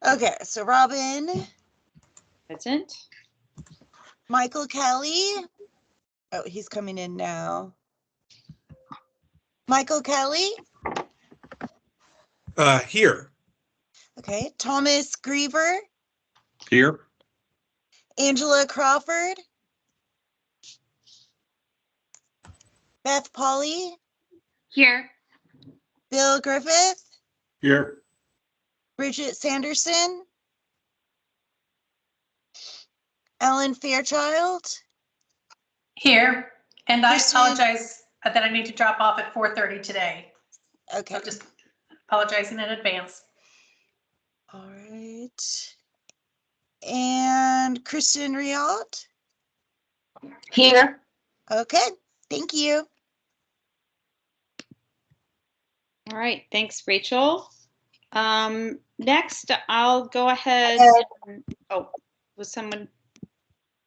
Okay, so Robin. Present. Michael Kelly. Oh, he's coming in now. Michael Kelly. Here. Okay, Thomas Griever. Here. Angela Crawford. Beth Polly. Here. Bill Griffith. Here. Bridget Sanderson. Ellen Fairchild. Here. And I Kristen- apologize that I need to drop off at 4:30 today. Okay. So just apologizing in advance. All right. And Kristen Rialt. Here. Okay, thank you. All right, thanks, Rachel. Next, I'll go ahead. Oh, was someone?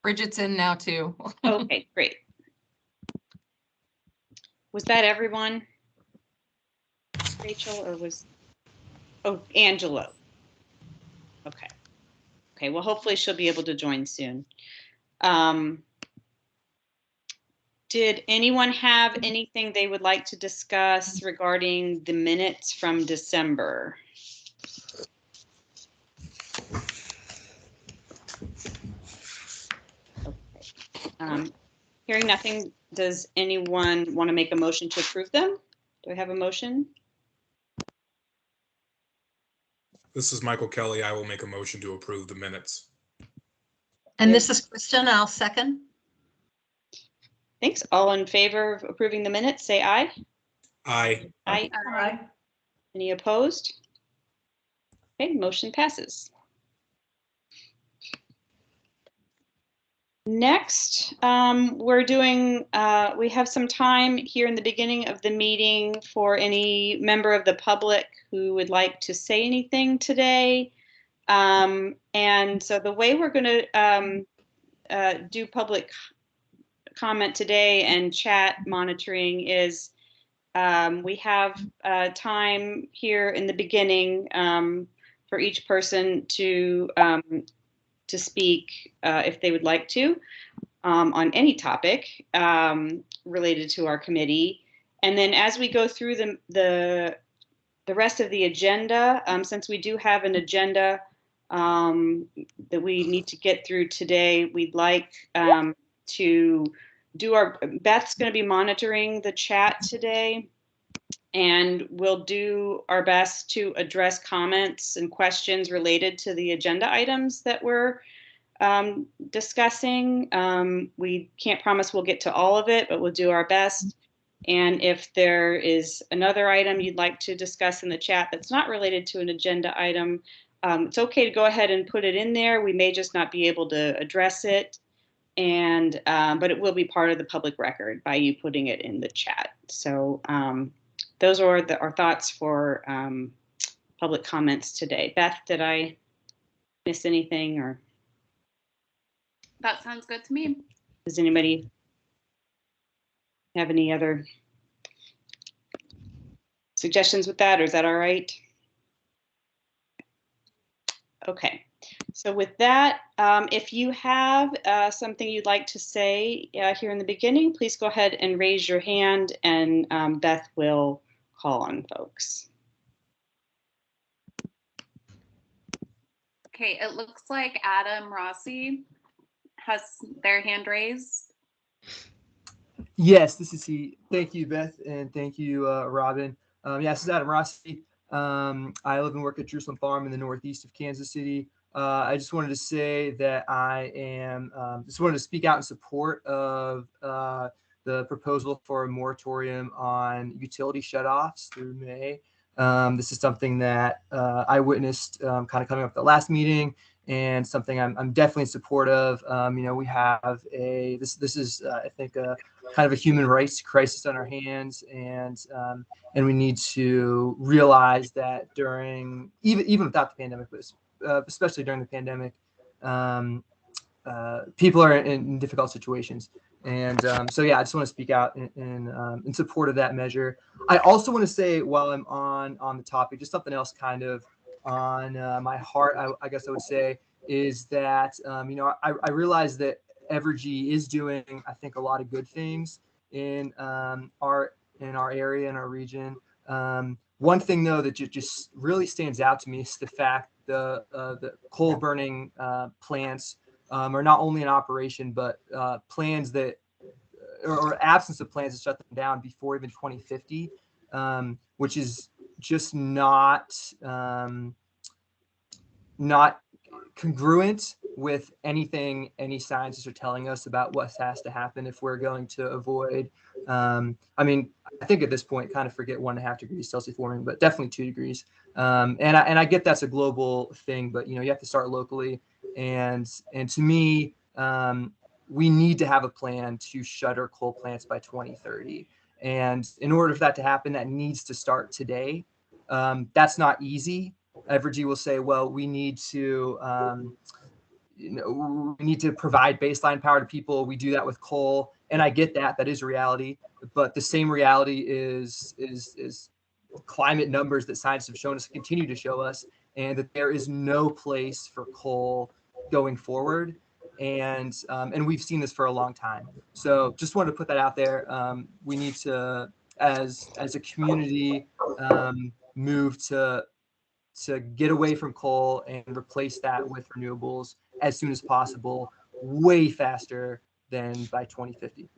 Bridget's in now too. Okay, great. Was that everyone? Rachel, or was, oh, Angelo. Okay. Okay, well, hopefully she'll be able to join soon. Did anyone have anything they would like to discuss regarding the minutes from December? Okay. Hearing nothing, does anyone want to make a motion to approve them? Do I have a motion? This is Michael Kelly. I will make a motion to approve the minutes. And this is Kristen. I'll second. Thanks. All in favor of approving the minutes, say aye. Aye. Aye. Aye. Any opposed? Okay, motion passes. Next, we have some time here in the beginning of the meeting for any member of the public who would like to say anything today. And so the way we're going to do public comment today and chat monitoring is we have time here in the beginning for each person to speak if they would like to on any topic related to our committee. And then as we go through the rest of the agenda, since we do have an agenda that we need to get through today, we'd like to do Beth's going to be monitoring the chat today, and we'll do our best to address comments and questions related to the agenda items that we're discussing. We can't promise we'll get to all of it, but we'll do our best. And if there is another item you'd like to discuss in the chat that's not related to an agenda item, it's okay to go ahead and put it in there. We may just not be able to address it, and but it will be part of the public record by you putting it in the chat. So those are our thoughts for public comments today. Beth, did I miss anything, or? That sounds good to me. Does anybody have any other suggestions with that, or is that all right? Okay, so with that, if you have something you'd like to say here in the beginning, please go ahead and raise your hand, and Beth will call on folks. Okay, it looks like Adam Rossi has their hand raised. Yes, this is he. Thank you, Beth, and thank you, Robin. This is Adam Rossi. I live and work at Jerusalem Farm in the northeast of Kansas City. I just wanted to say that I am just wanted to speak out in support of the proposal for a moratorium on utility shutoffs through May. This is something that I witnessed kind of coming up at the last meeting, and something I'm definitely in support of. We have this is I think a kind of a human rights crisis on our hands, and we need to realize that during even without the pandemic, but especially during the pandemic, people are in difficult situations. And so, yeah, I just want to speak out in support of that measure. I also want to say, while I'm on the topic, just something else kind of on my heart, I guess I would say, is that I realize that Evergy is doing, I think, a lot of good things in our area, in our region. One thing though that just really stands out to me is the fact the coal burning plants are not only in operation, but plans that or absence of plans to shut them down before even 2050, which is just not congruent with anything any scientists are telling us about what has to happen if we're going to avoid. I mean, I think at this point, kind of forget 1.5 degrees Celsius warming, but definitely 2 degrees. And I get that's a global thing, but you have to start locally. And to me, we need to have a plan to shutter coal plants by 2030. And in order for that to happen, that needs to start today. That's not easy. Evergy will say, well, we need to provide baseline power to people. We do that with coal, and I get that. That is a reality. But the same reality is climate numbers that scientists have shown us, continue to show us, and that there is no place for coal going forward. And we've seen this for a long time. So just wanted to put that out there. We need to, as a community, move to get away from coal and replace that with renewables as soon as possible, way faster than by 2050.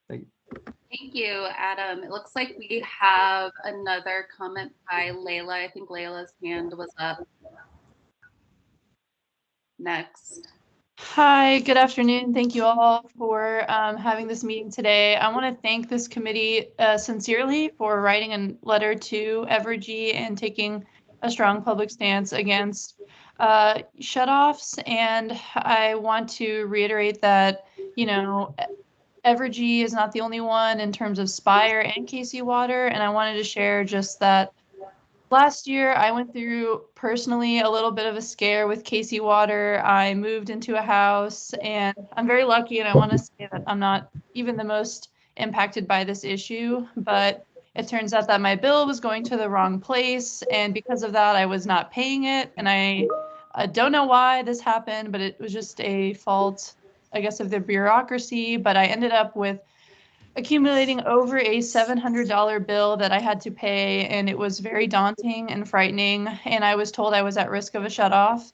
Thank you. Thank you, Adam. It looks like we have another comment by Layla. I think Layla's hand was up next. Hi, good afternoon. Thank you all for having this meeting today. I want to thank this committee sincerely for writing a letter to Evergy and taking a strong public stance against shutoffs. And I want to reiterate that, Evergy is not the only one in terms of Spire and KC Water. And I wanted to share just that last year, I went through personally a little bit of a scare with KC Water. I moved into a house, and I'm very lucky, and I want to say that I'm not even the most impacted by this issue, but it turns out that my bill was going to the wrong place, and because of that, I was not paying it, and I don't know why this happened, but it was just a fault, I guess, of the bureaucracy, but I ended up with accumulating over a $700 bill that I had to pay, and it was very daunting and frightening, and I was told I was at risk of a shutoff.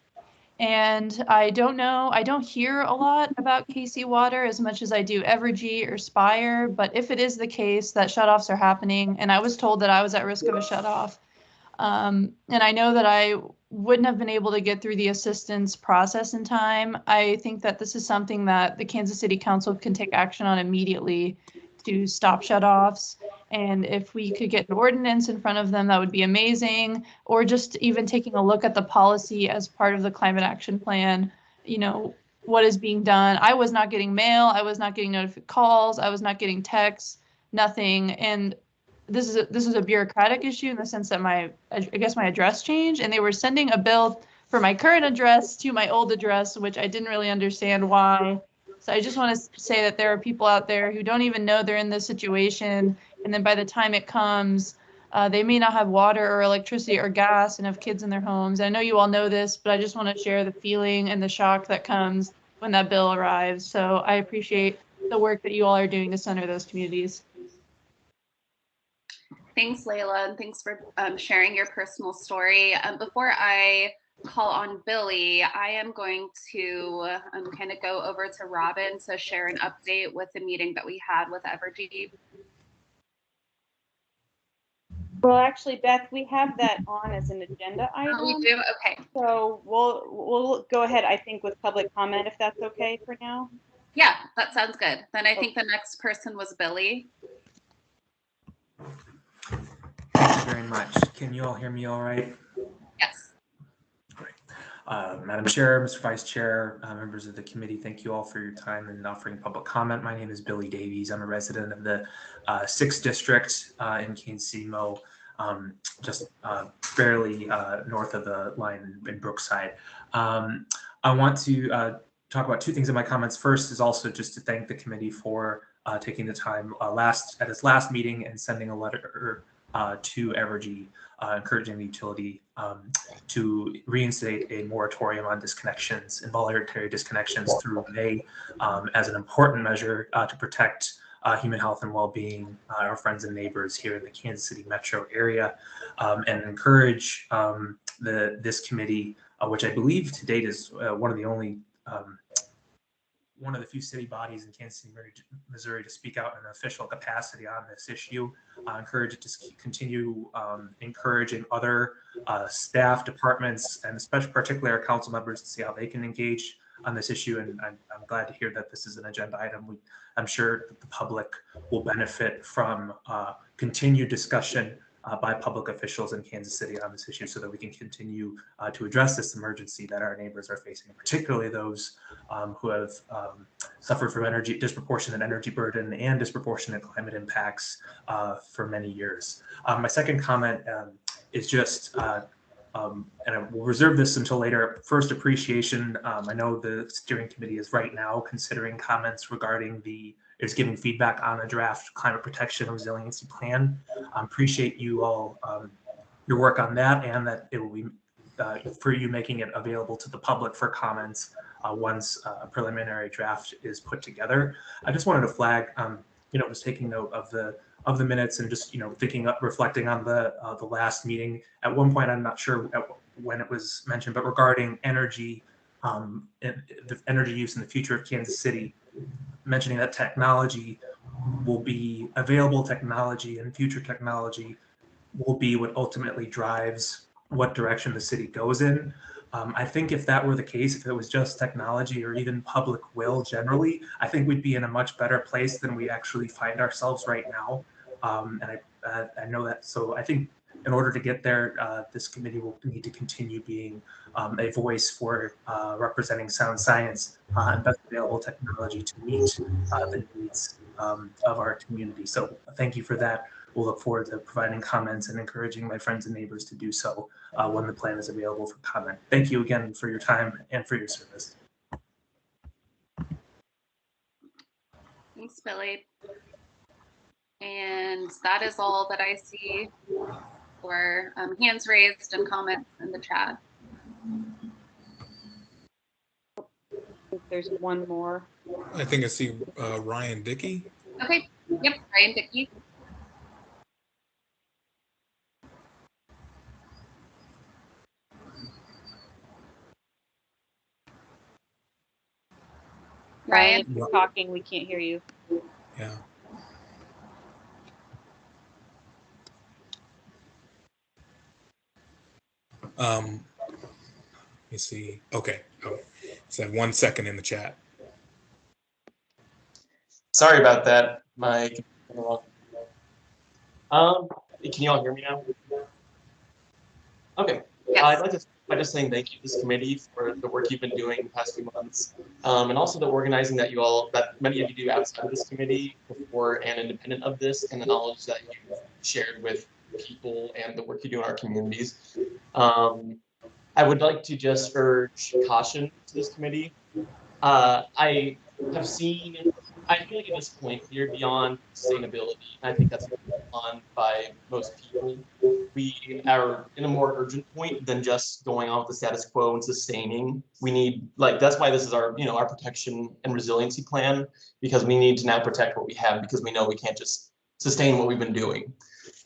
And I don't know, I don't hear a lot about KC Water as much as I do Evergy or Spire, but if it is the case that shutoffs are happening, and I was told that I was at risk of a shutoff, and I know that I wouldn't have been able to get through the assistance process in time, I think that this is something that the Kansas City Council can take action on immediately to stop shutoffs. And if we could get an ordinance in front of them, that would be amazing. Or just even taking a look at the policy as part of the climate action plan, what is being done. I was not getting mail. I was not getting notified calls. I was not getting texts, nothing. And this is a bureaucratic issue in the sense that I guess my address changed, and they were sending a bill for my current address to my old address, which I didn't really understand why. So I just want to say that there are people out there who don't even know they're in this situation, and then by the time it comes, they may not have water or electricity or gas and have kids in their homes. I know you all know this, but I just want to share the feeling and the shock that comes when that bill arrives. So I appreciate the work that you all are doing to center those communities. Thanks, Layla, and thanks for sharing your personal story. Before I call on Billy, I am going to kind of go over to Robin to share an update with the meeting that we had with Evergy. Well, actually, Beth, we have that on as an agenda item. Oh, we do? Okay. So we'll go ahead, I think, with public comment, if that's okay for now. Yeah, that sounds good. Then I think the next person was Billy. Thank you very much. Can you all hear me all right? Yes. Great. Madam Chair, Mr. Vice Chair, members of the committee, thank you all for your time and offering public comment. My name is Billy Davies. I'm a resident of the 6th District in Kansas City, Mo, just barely north of the line in Brookside. I want to talk about two things in my comments. First is also just to thank the committee for taking the time at its last meeting and sending a letter to Evergy, encouraging the utility to reinstate a moratorium on disconnections, involuntary disconnections through May, as an important measure to protect human health and well-being, our friends and neighbors here in the Kansas City metro area, and encourage this committee, which I believe to date is one of the only one of the few city bodies in Kansas City, Missouri to speak out in an official capacity on this issue. Encourage it to continue encouraging other staff, departments, and especially particularly our council members to see how they can engage on this issue. And I'm glad to hear that this is an agenda item. I'm sure that the public will benefit from continued discussion by public officials in Kansas City on this issue so that we can continue to address this emergency that our neighbors are facing, particularly those who have suffered from disproportionate energy burden and disproportionate climate impacts for many years. My second comment is just, and I will reserve this until later, first appreciation. I know the steering committee is right now considering comments regarding is giving feedback on a draft climate protection and resiliency plan. Appreciate you all, your work on that, and that it will be for you making it available to the public for comments once a preliminary draft is put together. I just wanted to flag, was taking note of the minutes and just reflecting on the last meeting. At one point, I'm not sure when it was mentioned, but regarding energy, the energy use in the future of Kansas City, mentioning that technology will be available, technology and future technology will be what ultimately drives what direction the city goes in. I think if that were the case, if it was just technology or even public will generally, I think we'd be in a much better place than we actually find ourselves right now. And I know that. So I think in order to get there, this committee will need to continue being a voice for representing sound science and best available technology to meet the needs of our community. So thank you for that. We'll look forward to providing comments and encouraging my friends and neighbors to do so when the plan is available for comment. Thank you again for your time and for your service. Thanks, Billy. And that is all that I see for hands raised and comments in the chat. I think there's one more. I think I see Ryan Dickey. Okay, yep, Ryan Dickey. Ryan, if you're talking, we can't hear you. Yeah. Let me see. Okay. Oh, it's that 1 second in the chat. Sorry about that. My can you all hear me now? Okay. Yes. I'd like to start by just saying thank you to this committee for the work you've been doing the past few months, and also the organizing that many of you do outside of this committee before and independent of this, and the knowledge that you've shared with people and the work you do in our communities. I would like to just urge caution to this committee. I have seen, I feel like at this point here beyond sustainability, I think that's on by most people. We are in a more urgent point than just going on with the status quo and sustaining. We need, that's why this is our, our protection and resiliency plan, because we need to now protect what we have, because we know we can't just sustain what we've been doing.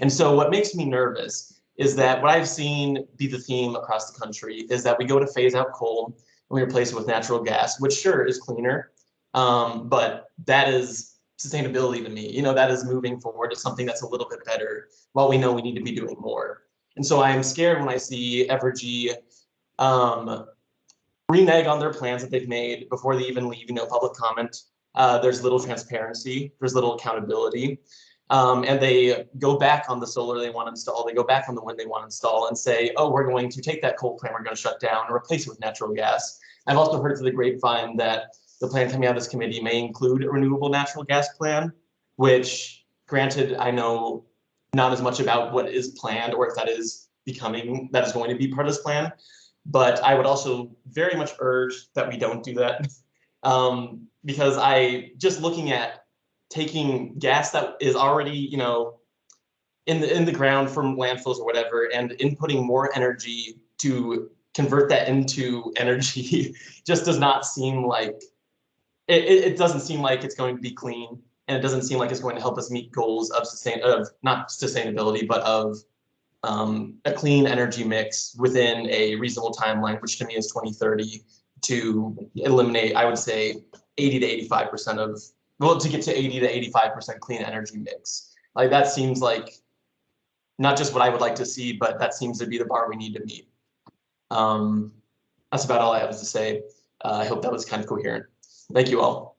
And so what makes me nervous is that what I've seen be the theme across the country is that we go to phase out coal and we replace it with natural gas, which sure is cleaner, but that is sustainability to me. That is moving forward to something that's a little bit better while we know we need to be doing more. And so I'm scared when I see Evergy renege on their plans that they've made before they even leave, public comment. There's little transparency, there's little accountability. And they go back on the solar they want to install, they go back on the wind they want to install and say, oh, we're going to take that coal plant, we're going to shut down and replace it with natural gas. I've also heard through the grapevine that the plan coming out of this committee may include a renewable natural gas plan, which granted, I know not as much about what is planned or if that is going to be part of this plan. But I would also very much urge that we don't do that because just looking at taking gas that is already, in the ground from landfills or whatever, and inputting more energy to convert that into energy just does not seem like it doesn't seem like it's going to be clean, and it doesn't seem like it's going to help us meet goals of not sustainability, but of a clean energy mix within a reasonable timeline, which to me is 2030, to eliminate, I would say, 80 to 85% of, well, to get to 80 to 85% clean energy mix. Like that seems like not just what I would like to see, but that seems to be the bar we need to meet. That's about all I have to say. I hope that was kind of coherent. Thank you all.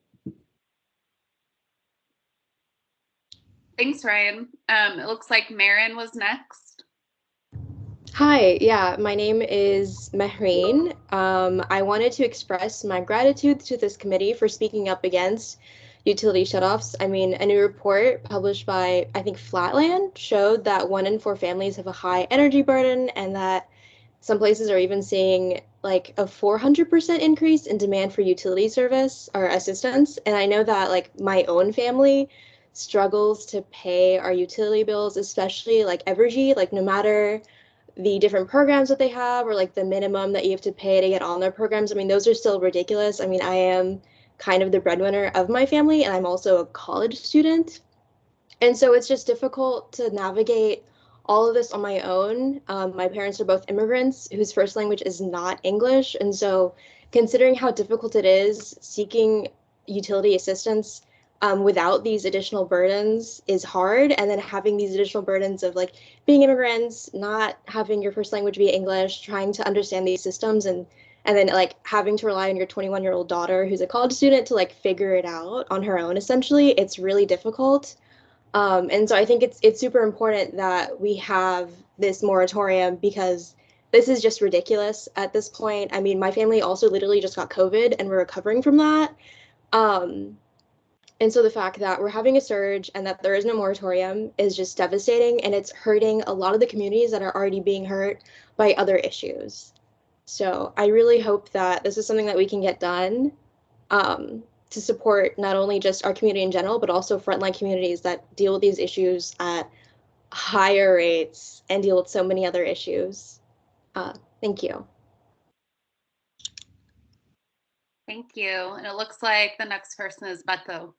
Thanks, Ryan. It looks like Marin was next. Hi, yeah, my name is Mehreen. I wanted to express my gratitude to this committee for speaking up against utility shutoffs. I mean, a new report published by, I think, Flatland showed that 1 in 4 families have a high energy burden, and that some places are even seeing like a 400% increase in demand for utility service or assistance. And I know that like my own family struggles to pay our utility bills, especially like Evergy, like no matter the different programs that they have or like the minimum that you have to pay to get on their programs. I mean, those are still ridiculous. I mean, I am kind of the breadwinner of my family, and I'm also a college student. And so it's just difficult to navigate all of this on my own. My parents are both immigrants whose first language is not English. And so considering how difficult it is, seeking utility assistance without these additional burdens is hard. And then having these additional burdens of like being immigrants, not having your first language be English, trying to understand these systems, and then like having to rely on your 21-year-old daughter who's a college student to like figure it out on her own, essentially, it's really difficult. And so I think it's super important that we have this moratorium, because this is just ridiculous at this point. I mean, my family also literally just got COVID and we're recovering from that. And so the fact that we're having a surge and that there is no moratorium is just devastating, and it's hurting a lot of the communities that are already being hurt by other issues. So I really hope that this is something that we can get done. To support not only just our community in general, but also frontline communities that deal with these issues at higher rates and deal with so many other issues. Thank you. Thank you. And it looks like the next person is Beto.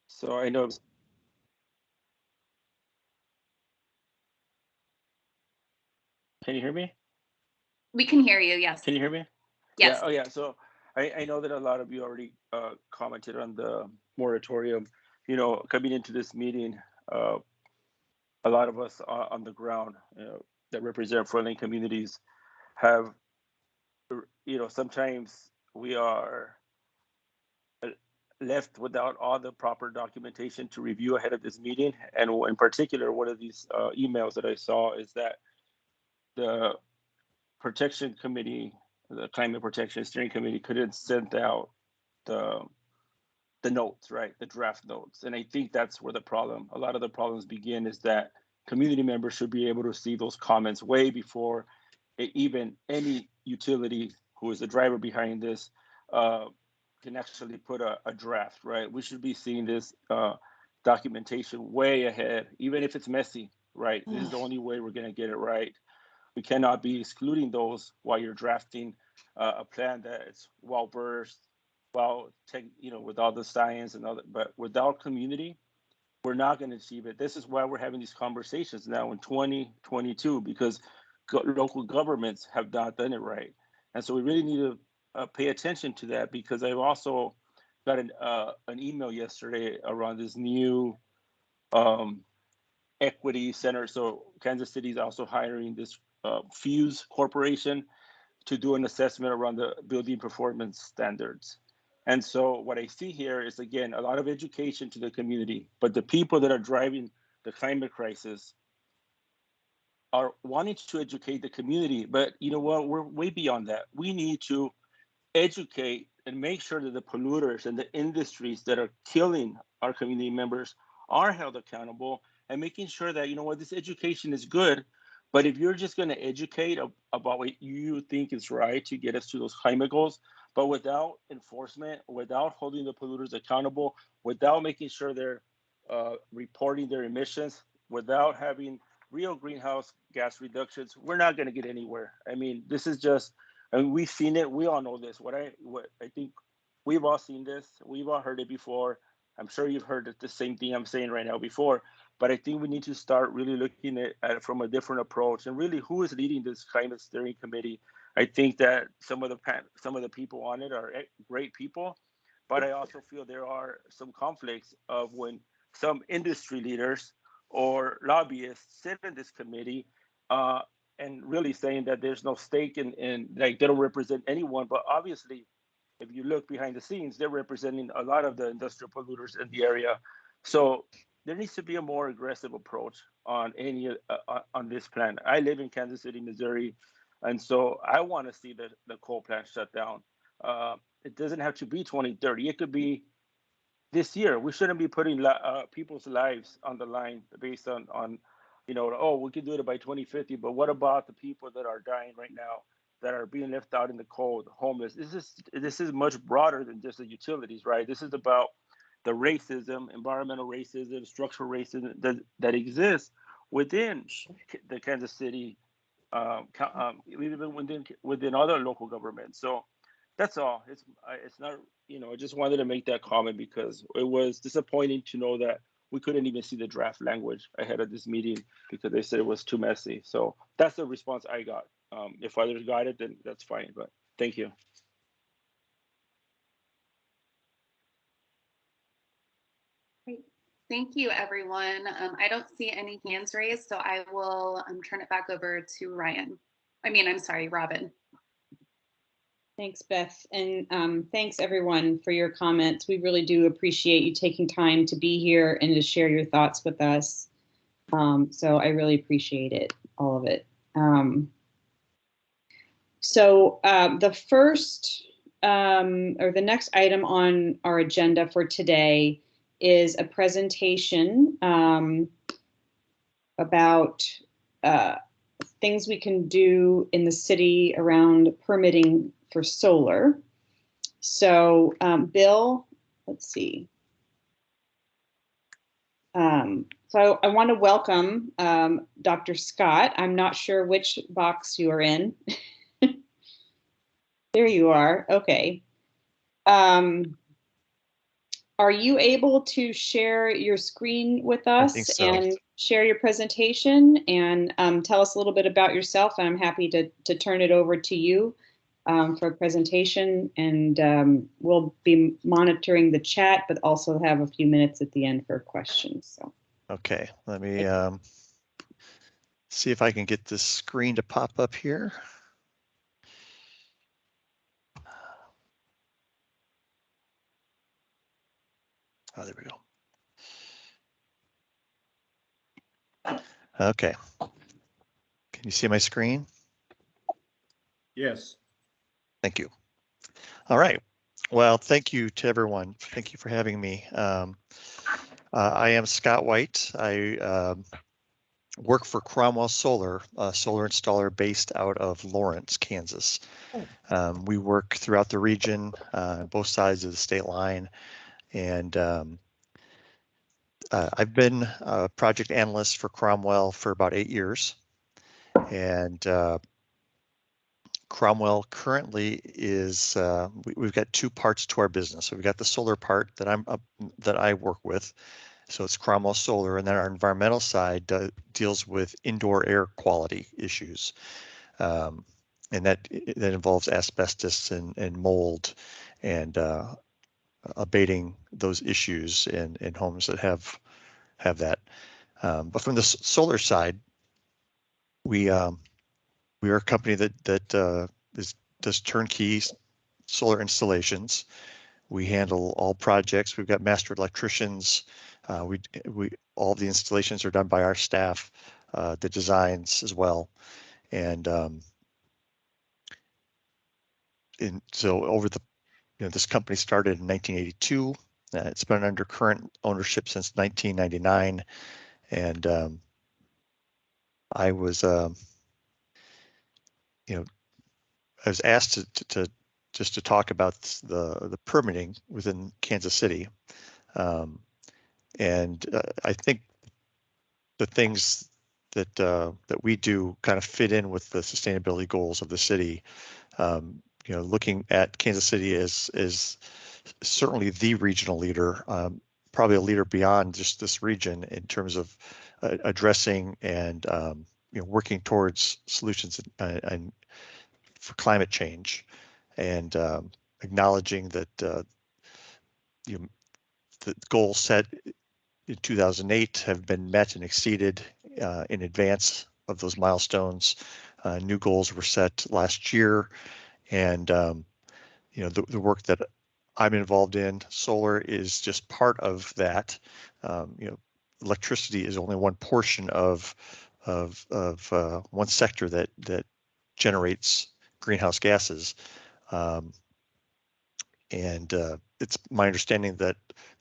So I know. Can you hear me? We can hear you, yes. Can you hear me? Yes. Yeah. Oh, yeah. So I know that a lot of you already commented on the moratorium. You know, coming into this meeting, a lot of us on the ground, that represent frontline communities have, sometimes we are left without all the proper documentation to review ahead of this meeting. And in particular, one of these emails that I saw is that the protection committee, the climate protection steering committee, couldn't send out the notes, right? The draft notes. And I think that's where a lot of the problems begin, is that community members should be able to see those comments way before even any utility who is the driver behind this can actually put a draft, right? We should be seeing this documentation way ahead, even if it's messy, right? This is the only way we're going to get it right. We cannot be excluding those while you're drafting a plan that's well versed, with all the science and all that. But without community, we're not going to achieve it. This is why we're having these conversations now in 2022, because local governments have not done it right. And so we really need to pay attention to that, because I've also got an email yesterday around this new equity center. So Kansas City is also hiring this Fuse Corporation to do an assessment around the building performance standards. And so what I see here is, again, a lot of education to the community, but the people that are driving the climate crisis are wanting to educate the community. But you know what? We're way beyond that. We need to educate and make sure that the polluters and the industries that are killing our community members are held accountable, and making sure that, this education is good. But if you're just going to educate about what you think is right to get us to those climate goals, but without enforcement, without holding the polluters accountable, without making sure they're reporting their emissions, without having real greenhouse gas reductions, we're not going to get anywhere. I mean, this is just, I mean, we've seen it. We all know this. What I think we've all seen this. We've all heard it before. I'm sure you've heard the same thing I'm saying right now before, but I think we need to start really looking at it from a different approach, and really who is leading this climate steering committee. I think that some of the people on it are great people, but I also feel there are some conflicts of when some industry leaders or lobbyists sit in this committee and really saying that there's no stake in like they don't represent anyone. But obviously, if you look behind the scenes, they're representing a lot of the industrial polluters in the area. So there needs to be a more aggressive approach on on this plan. I live in Kansas City, Missouri, and so I want to see the coal plant shut down. It doesn't have to be 2030. It could be this year. We shouldn't be putting people's lives on the line based on oh, we can do it by 2050, but what about the people that are dying right now, that are being left out in the cold, homeless? This is much broader than just the utilities, right? This is about the racism, environmental racism, structural racism that exists within the Kansas City, even within other local governments. So that's all. It's not, I just wanted to make that comment because it was disappointing to know that we couldn't even see the draft language ahead of this meeting because they said it was too messy. So that's the response I got. If others got it, then that's fine, but thank you. Great. Thank you, everyone. I don't see any hands raised, so I will turn it back over to Ryan. I'm sorry, Robin. Thanks, Beth. And thanks, everyone, for your comments. We really do appreciate you taking time to be here and to share your thoughts with us. So I really appreciate it, all of it. So the first or the next item on our agenda for today is a presentation about things we can do in the city around permitting for solar. So Bill, let's see. So I want to welcome Dr. Scott. I'm not sure which box you are in. There you are. Okay. Are you able to share your screen with us and share your presentation and tell us a little bit about yourself? I'm happy to turn it over to you for a presentation, and we'll be monitoring the chat, but also have a few minutes at the end for questions. So. Okay, let me see if I can get this screen to pop up here. Oh, there we go. Okay. Can you see my screen? Yes. Thank you. All right. Well, thank you to everyone. Thank you for having me. I am Scott White. I work for Cromwell Solar, a solar installer based out of Lawrence, Kansas. We work throughout the region, both sides of the state line. And I've been a project analyst for Cromwell for about 8 years. And Cromwell currently is, we've got two parts to our business. So we've got the solar part that I work with. So it's Cromwell Solar, and then our environmental side deals with indoor air quality issues. And that involves asbestos and mold and abating those issues in homes that have that. But from the solar side, we are a company that does turnkey solar installations. We handle all projects. We've got master electricians. All the installations are done by our staff, the designs as well. And so over this company started in 1982. It's been under current ownership since 1999. And I was, I was asked to just to talk about the permitting within Kansas City. I think the things that we do kind of fit in with the sustainability goals of the city. Looking at Kansas City is certainly the regional leader, probably a leader beyond just this region in terms of addressing and working towards solutions and for climate change, and acknowledging that the goals set in 2008 have been met and exceeded in advance of those milestones. New goals were set last year, and the work that I'm involved in, solar, is just part of that. Electricity is only one portion of one sector that generates greenhouse gases. It's my understanding that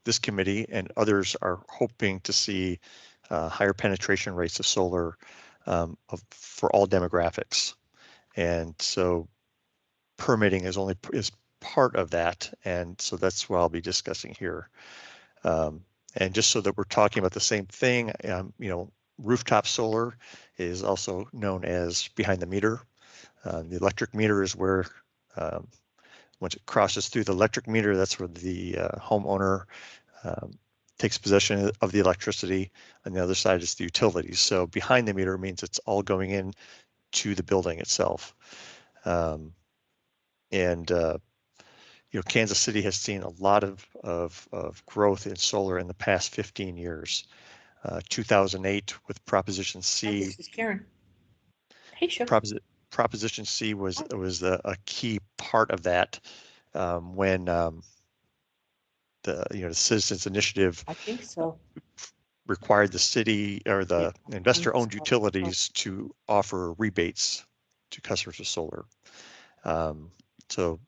this committee and others are hoping to see higher penetration rates of solar for all demographics. And so permitting is part of that. And so that's what I'll be discussing here. And just so that we're talking about the same thing, rooftop solar is also known as behind the meter. The electric meter is where once it crosses through the electric meter, that's where the homeowner takes possession of the electricity, and the other side is the utilities. So behind the meter means it's all going in to the building itself. Kansas City has seen a lot of growth in solar in the past 15 years. 2008 with Proposition C. This is Karen. Hey, Shu. Proposition C was a key part of that when the Citizens Initiative, I think so, required the city or the investor-owned utilities to offer rebates to customers of solar. So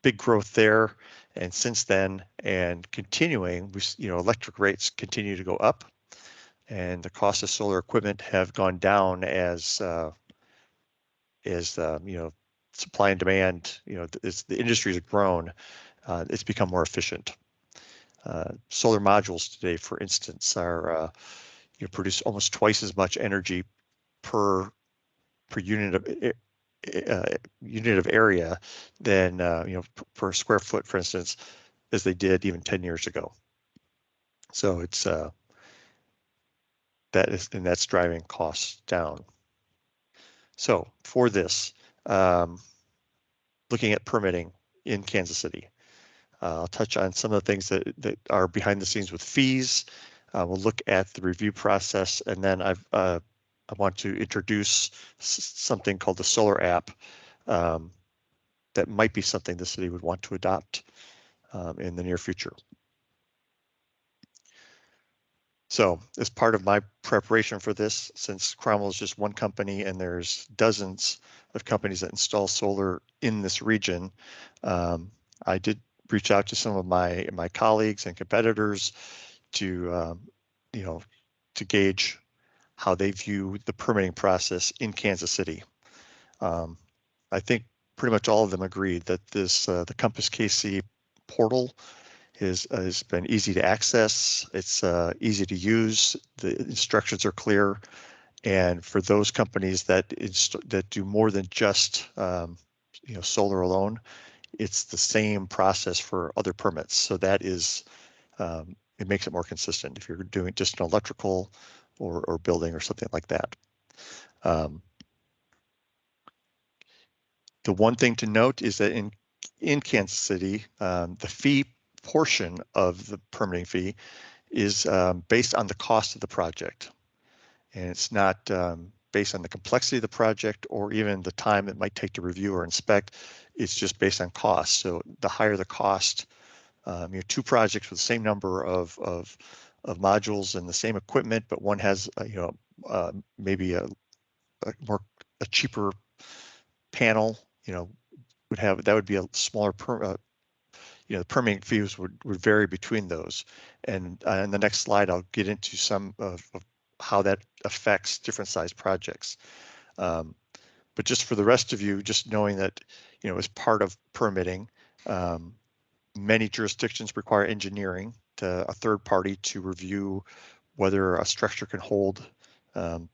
big growth there, and since then and continuing, electric rates continue to go up, and the cost of solar equipment have gone down as supply and demand, as the industry has grown, it's become more efficient. Solar modules today, for instance, are produce almost twice as much energy per unit of area than per square foot, for instance, as they did even 10 years ago. So it's that's driving costs down. So for this, looking at permitting in Kansas City, I'll touch on some of the things that are behind the scenes with fees. We'll look at the review process, and then I want to introduce something called the solar app that might be something the city would want to adopt in the near future. So as part of my preparation for this, since Cromwell is just one company and there's dozens of companies that install solar in this region, I did reach out to some of my colleagues and competitors to gauge how they view the permitting process in Kansas City. I think pretty much all of them agreed that the Compass KC portal has been easy to access. It's easy to use. The instructions are clear, and for those companies that do more than just solar alone, it's the same process for other permits. So that is it makes it more consistent if you're doing just an electrical or building or something like that. The one thing to note is that in Kansas City, the fee portion of the permitting fee is based on the cost of the project, and it's not based on the complexity of the project or even the time it might take to review or inspect. It's just based on cost. So the higher the cost, two projects with the same number of modules and the same equipment, but one has maybe a cheaper panel, would be a smaller the permitting fees would vary between those. And in the next slide, I'll get into some of how that affects different size projects. But But just for the rest of you, just knowing that, as part of permitting, many jurisdictions require engineering to a third party to review whether a structure can hold the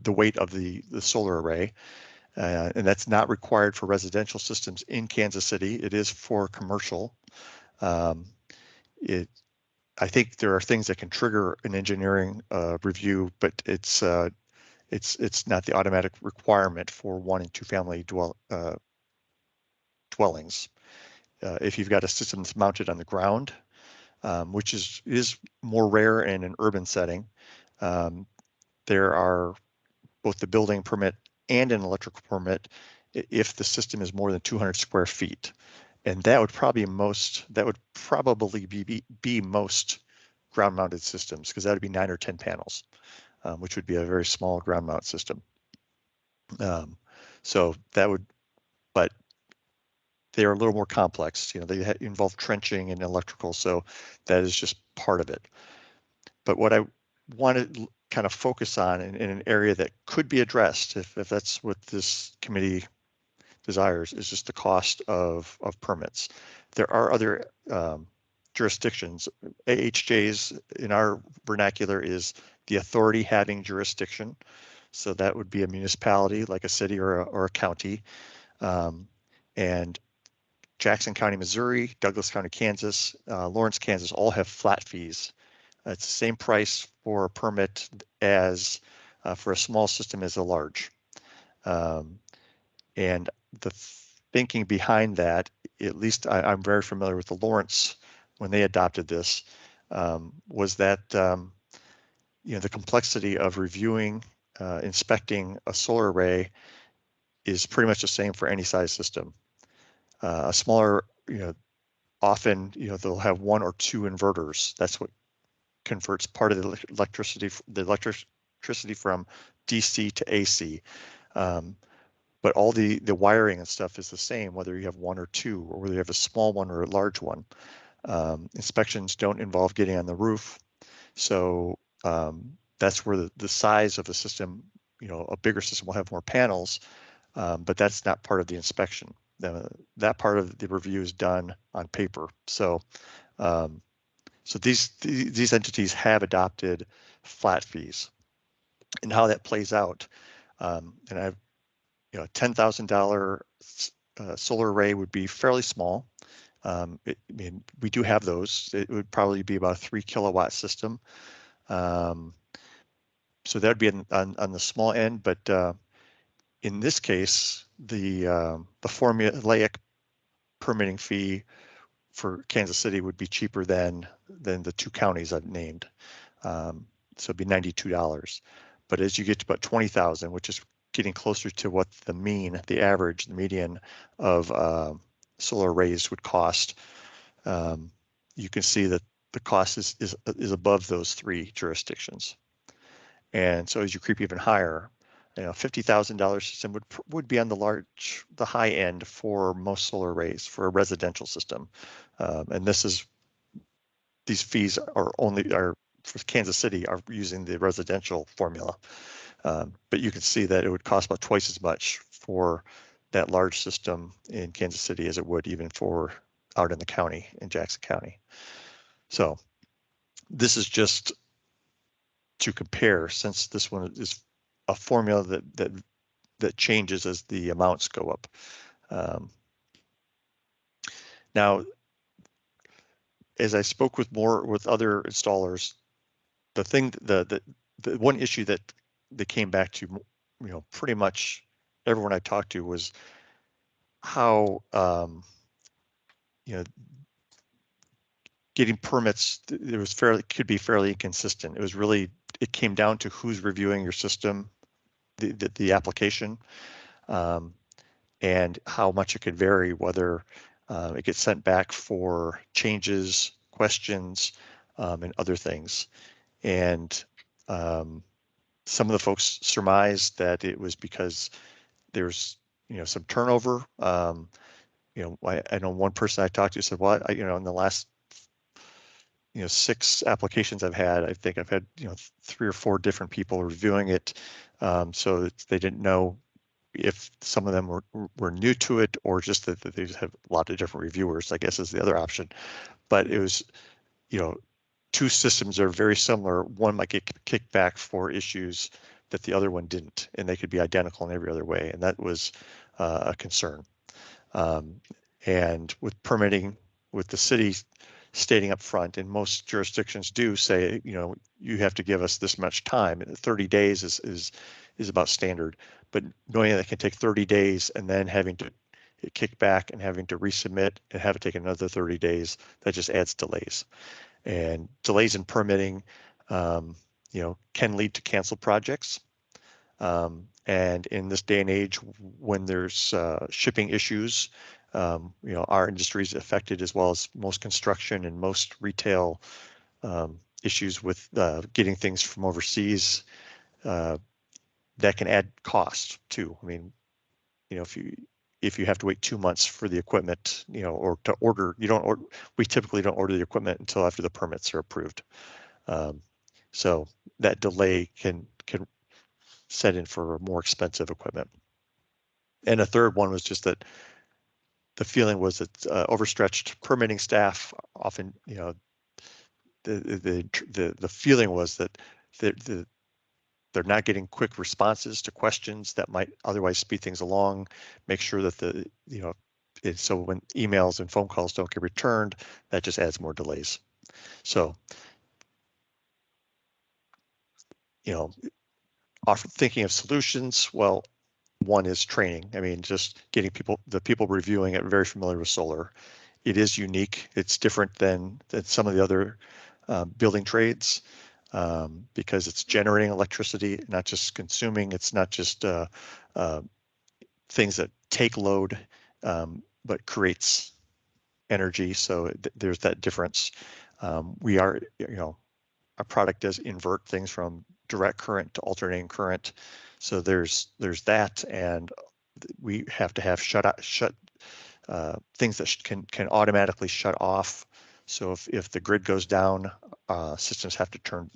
weight of the solar array. And that's not required for residential systems in Kansas City. It is for commercial. I think there are things that can trigger an engineering review, but it's not the automatic requirement for 1 and 2 family dwellings. If you've got a system that's mounted on the ground, which is more rare in an urban setting, there are both the building permit and an electrical permit if the system is more than 200 square feet. And that would probably be most ground mounted systems, because that would be 9 or 10 panels, which would be a very small ground mount system. So that would, but they are a little more complex. They involve trenching and electrical, so that is just part of it. But what I want to kind of focus on in an area that could be addressed, if that's what this committee desires, is just the cost of permits. There are other jurisdictions. AHJs in our vernacular is the authority having jurisdiction. So that would be a municipality like a city or a county. And Jackson County, Missouri, Douglas County, Kansas, Lawrence, Kansas all have flat fees. It's the same price for a permit as for a small system as a large. And the thinking behind that, at least I'm very familiar with the Lawrence when they adopted this, was that the complexity of reviewing, inspecting a solar array is pretty much the same for any size system. A smaller, often, they'll have 1 or 2 inverters. That's what converts part of the electricity from DC to AC. But all the wiring and stuff is the same, whether you have 1 or 2, or whether you have a small one or a large one. Inspections don't involve getting on the roof. So that's where the size of the system, a bigger system will have more panels, but that's not part of the inspection. That part of the review is done on paper. So these entities have adopted flat fees, and how that plays out. And I've, a $10,000 solar array would be fairly small. I mean, we do have those. It would probably be about a 3 kilowatt system. So that would be on the small end, but in this case, the formulaic permitting fee for Kansas City would be cheaper than the 2 counties I've named. So it'd be $92. But as you get to about 20,000, which is getting closer to what the average, the median of solar arrays would cost, you can see that the cost is above those 3 jurisdictions. And so as you creep even higher, $50,000 system would be on the high end for most solar arrays for a residential system. And these fees are for Kansas City are using the residential formula. But you can see that it would cost about twice as much for that large system in Kansas City as it would even for out in the county, in Jackson County. So this is just to compare, since this one is a formula that changes as the amounts go up. Now, as I spoke with other installers, the one issue that they came back to, pretty much everyone I talked to, was how getting permits, could be fairly inconsistent. It came down to who's reviewing your system, the application, and how much it could vary, whether it gets sent back for changes, questions, and other things. And some of the folks surmised that it was because there's some turnover. I know one person I talked to said, "Well, in the last 6 applications I've had, I think I've had 3 or 4 different people reviewing it, so they didn't know if some of them were new to it, or just that they have a lot of different reviewers, I guess is the other option. But it was, you know, two systems are very similar. One might get kicked back for issues that the other one didn't, and they could be identical in every other way, and that was a concern. And with permitting, with the city stating up front, and most jurisdictions do say, you know, you have to give us this much time. 30 days is about standard, but knowing that it can take 30 days and then having to kick back and having to resubmit and have it take another 30 days, that just adds delays. And delays in permitting, you know, can lead to canceled projects. And in this day and age, when there's shipping issues, you know, our industry is affected, as well as most construction and most retail issues with getting things from overseas. That can add cost too. I mean, you know, if you have to wait 2 months for the equipment, you know, or to order, we typically don't order the equipment until after the permits are approved. So that delay can set in for more expensive equipment. And a third one was just that the feeling was that overstretched permitting staff often, you know, the feeling was that they're not getting quick responses to questions that might otherwise speed things along, make sure that you know, so when emails and phone calls don't get returned, that just adds more delays. So, you know, thinking of solutions, well, one is training. I mean, just getting the people reviewing it very familiar with solar. It is unique. It's different than some of the other building trades because it's generating electricity, not just consuming. It's not just things that take load, but creates energy. So there's that difference. We are, you know, our product does invert things from direct current to alternating current. So there's that, and we have to have things that can automatically shut off. So if the grid goes down, systems have to turn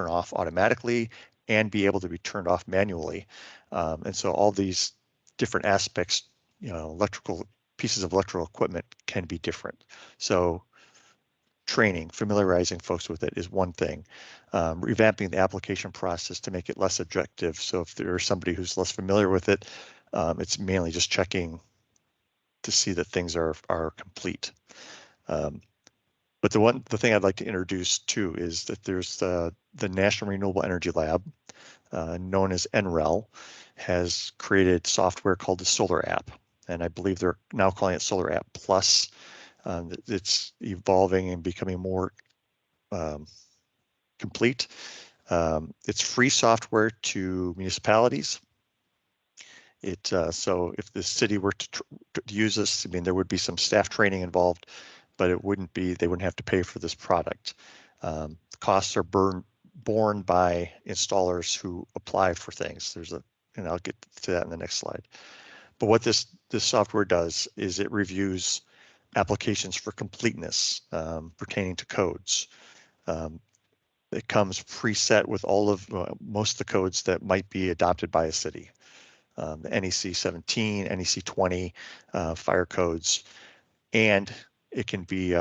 off automatically and be able to be turned off manually. And so all these different aspects, you know, electrical pieces of electrical equipment can be different. So training, familiarizing folks with it is one thing. Revamping the application process to make it less objective. So if there's somebody who's less familiar with it, it's mainly just checking to see that things are complete. But the thing I'd like to introduce too is that there's the National Renewable Energy Lab, known as NREL, has created software called the Solar App, and I believe they're now calling it Solar App Plus. It's evolving and becoming more complete. It's free software to municipalities. So if the city were to use this, I mean, there would be some staff training involved, but they wouldn't have to pay for this product. The costs are borne by installers who apply for things. And I'll get to that in the next slide. But what this software does is it reviews applications for completeness pertaining to codes. It comes preset with all of most of the codes that might be adopted by a city. The NEC 17, NEC 20 fire codes, and it can be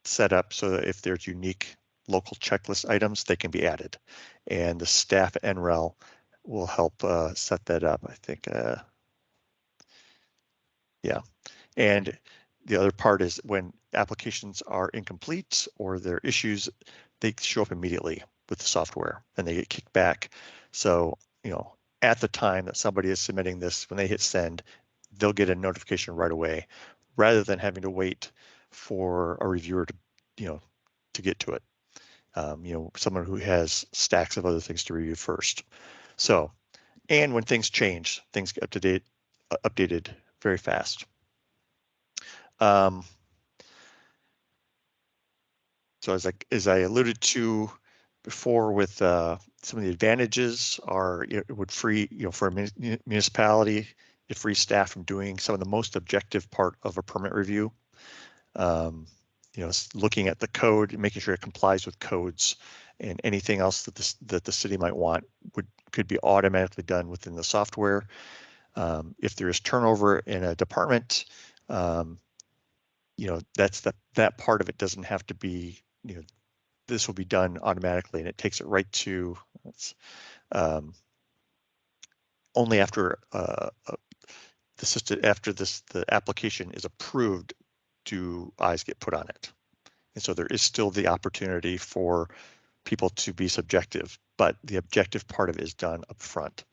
set up so that if there's unique local checklist items, they can be added. And the staff at NREL will help set that up, I think. Yeah, and the other part is when applications are incomplete or there are issues, they show up immediately with the software and they get kicked back. So, you know, at the time that somebody is submitting this, when they hit send, they'll get a notification right away, rather than having to wait for a reviewer to, you know, to get to it. You know, someone who has stacks of other things to review first. So, and when things change, things get updated very fast. So as I alluded to before, with some of the advantages are, it would free, you know, for a municipality, it frees staff from doing some of the most objective part of a permit review. You know, looking at the code and making sure it complies with codes, and anything else that the city might want could be automatically done within the software. If there is turnover in a department, you know, that part of it doesn't have to be, you know, this will be done automatically, and it takes it right to only after the application is approved do eyes get put on it. And so there is still the opportunity for people to be subjective, but the objective part of it is done up front.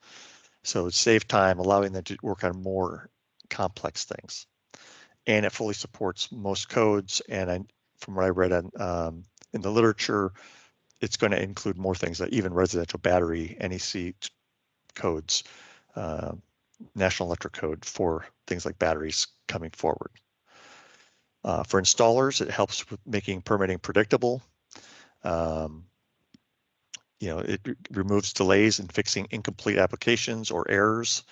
So it saves time, allowing them to work on more complex things. And it fully supports most codes. And from what I read on, in the literature, it's going to include more things, like even residential battery, NEC codes, National Electric Code for things like batteries coming forward. For installers, it helps with making permitting predictable. You know, it removes delays in fixing incomplete applications or errors.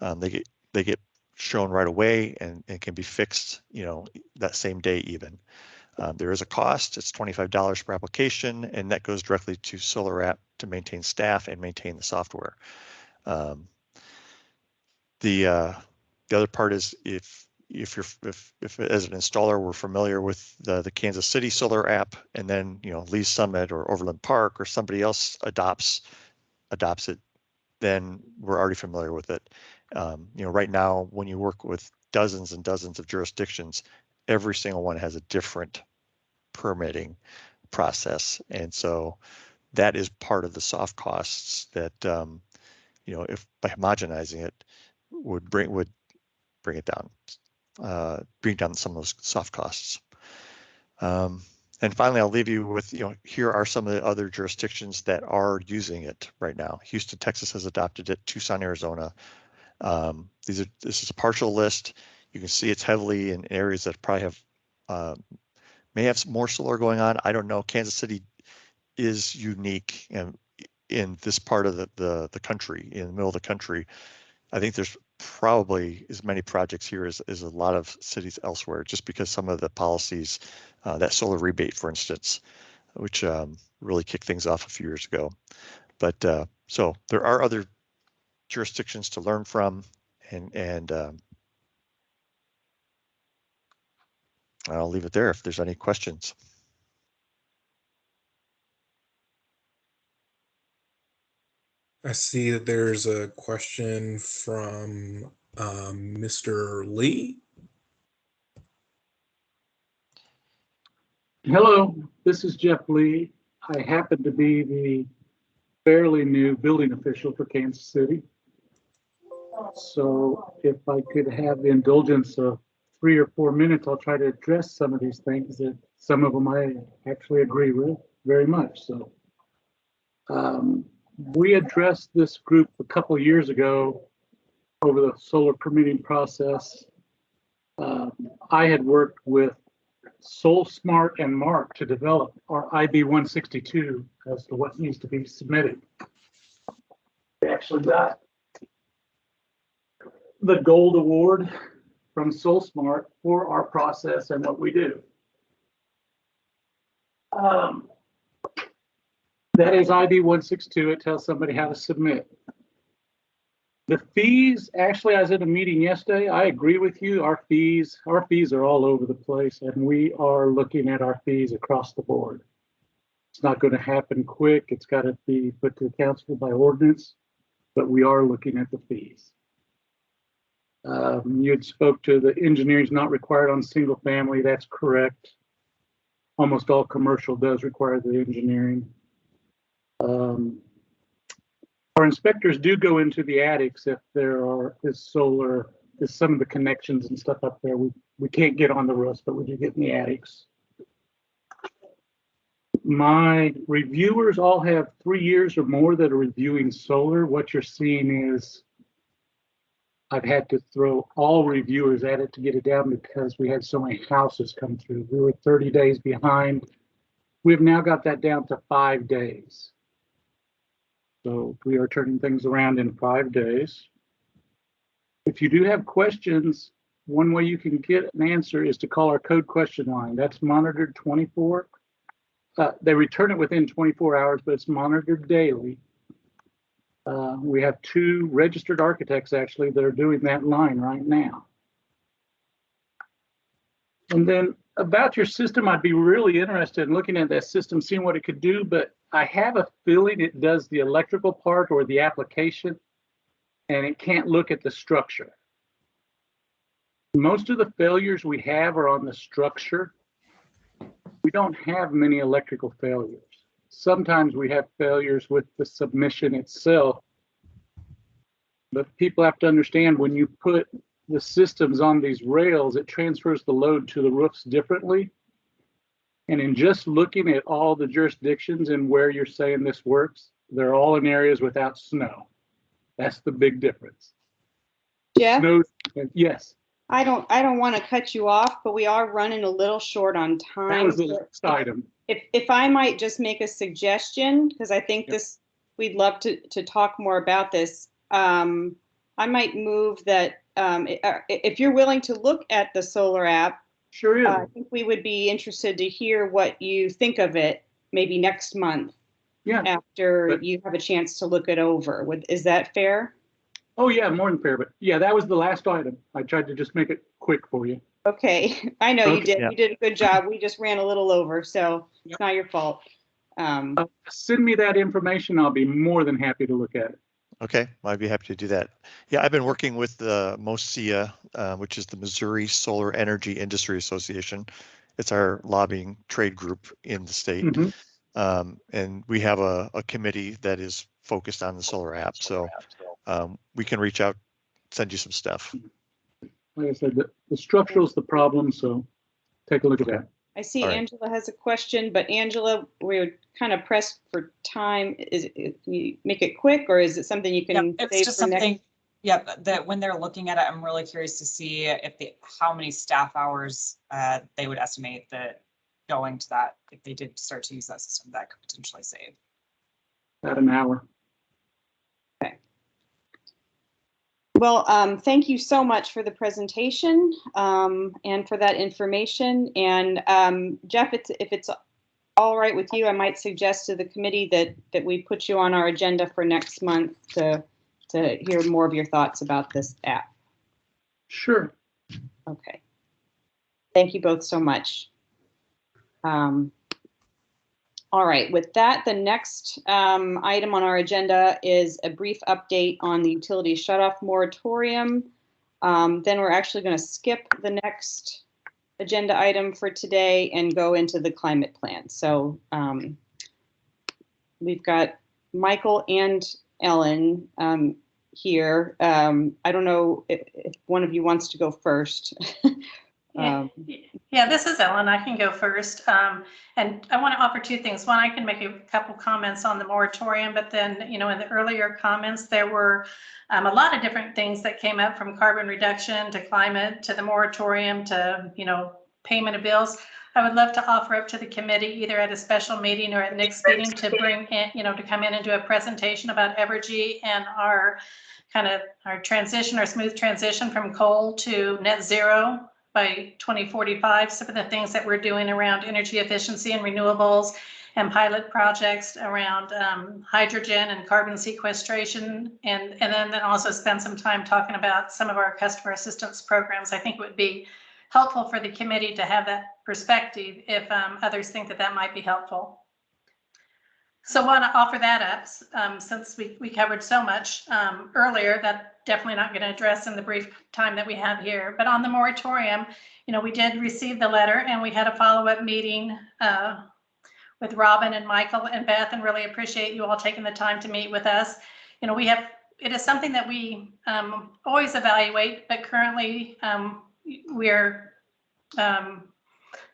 They get shown right away and can be fixed, you know, that same day even. There is a cost. It's $25 per application, and that goes directly to Solar App to maintain staff and maintain the software. The other part is if as an installer we're familiar with the Kansas City Solar App, and then, you know, Lee's Summit or Overland Park or somebody else adopts it, then we're already familiar with it. You know, right now when you work with dozens and dozens of jurisdictions, every single one has a different permitting process, and so that is part of the soft costs that you know, if by homogenizing it would bring it down, bring down some of those soft costs. And finally, I'll leave you with, you know, here are some of the other jurisdictions that are using it right now. Houston, Texas has adopted it. Tucson, Arizona. This is a partial list. You can see it's heavily in areas that probably have may have some more solar going on. I don't know. Kansas City is unique in this part of the country, in the middle of the country. I think there's probably as many projects here as a lot of cities elsewhere, just because some of the policies, that solar rebate, for instance, which really kicked things off a few years ago. But so there are other jurisdictions to learn from, and I'll leave it there if there's any questions. I see that there's a question from Mr. Lee. Hello, this is Jeff Lee. I happen to be the fairly new building official for Kansas City. So if I could have the indulgence of 3 or 4 minutes, I'll try to address some of these things that some of them I actually agree with very much. So we addressed this group a couple of years ago over the solar permitting process. I had worked with SolSmart and Mark to develop our IB 162 as to what needs to be submitted. We actually got the gold award from SolSmart for our process and what we do. That is IB 162. It tells somebody how to submit. The fees, actually, I was at a meeting yesterday. I agree with you. Our fees are all over the place, and we are looking at our fees across the board. It's not going to happen quick. It's got to be put to the council by ordinance, but we are looking at the fees. You had spoke to the engineering is not required on single family. That's correct. Almost all commercial does require the engineering. Our inspectors do go into the attics if there is some of the connections and stuff up there. We can't get on the roofs, but we do get in the attics. My reviewers all have 3 years or more that are reviewing solar. What you're seeing is I've had to throw all reviewers at it to get it down because we had so many houses come through. We were 30 days behind. We've now got that down to 5 days. So we are turning things around in 5 days. If you do have questions, one way you can get an answer is to call our code question line. That's monitored 24. They return it within 24 hours, but it's monitored daily. We have 2 registered architects actually that are doing that line right now. And then about your system, I'd be really interested in looking at that system, seeing what it could do, but I have a feeling it does the electrical part or the application, and it can't look at the structure. Most of the failures we have are on the structure. We don't have many electrical failures. Sometimes we have failures with the submission itself, but people have to understand when you put the systems on these rails, it transfers the load to the roofs differently. And in just looking at all the jurisdictions and where you're saying this works, they're all in areas without snow. That's the big difference. Jeff? Snow, yes. I don't want to cut you off, but we are running a little short on time. That was the next item. If I might just make a suggestion, because I think this, we'd love to talk more about this. I might move that if you're willing to look at the solar app, sure is. I think we would be interested to hear what you think of it maybe next month. Yeah. After you have a chance to look it over. Is that fair? Oh yeah, more than fair. But yeah, that was the last item. I tried to just make it quick for you. Okay, I know you did. Yeah. You did a good job. We just ran a little over, so it's not your fault. Send me that information. I'll be more than happy to look at it. Okay, I'd be happy to do that. Yeah, I've been working with the MOSIA, which is the Missouri Solar Energy Industry Association. It's our lobbying trade group in the state. And we have a committee that is focused on the solar app. So we can reach out, send you some stuff. Like I said, the structural is the problem, so take a look at that. I see All right. Angela has a question, but Angela, we're kind of pressed for time. Can you make it quick, or is it something you can It's save just for next? something, that when they're looking at it, I'm really curious to see if how many staff hours they would estimate that going to that, if they did start to use that system, that could potentially save. About an hour. Okay. Well, thank you so much for the presentation and for that information. And Jeff, if it's all right with you, I might suggest to the committee that we put you on our agenda for next month to hear more of your thoughts about this app. Sure. Okay. Thank you both so much. All right, with that, the next item on our agenda is a brief update on the utility shutoff moratorium. Then we're actually going to skip the next agenda item for today and go into the climate plan. So we've got Michael and Ellen here. I don't know if one of you wants to go first. Yeah, this is Ellen. I can go first. And I want to offer 2 things. One, I can make a couple comments on the moratorium, but then, in the earlier comments, there were a lot of different things that came up, from carbon reduction to climate to the moratorium to, payment of bills. I would love to offer up to the committee, either at a special meeting or at next meeting, to bring in, to come in and do a presentation about Evergy and our transition, our smooth transition from coal to net zero by 2045, some of the things that we're doing around energy efficiency and renewables, and pilot projects around hydrogen and carbon sequestration, and then also spend some time talking about some of our customer assistance programs. I think it would be helpful for the committee to have that perspective if others think that might be helpful. So I want to offer that up since we covered so much earlier that definitely not going to address in the brief time that we have here. But on the moratorium, we did receive the letter, and we had a follow-up meeting with Robin and Michael and Beth, and really appreciate you all taking the time to meet with us. It is something that we always evaluate, but currently we're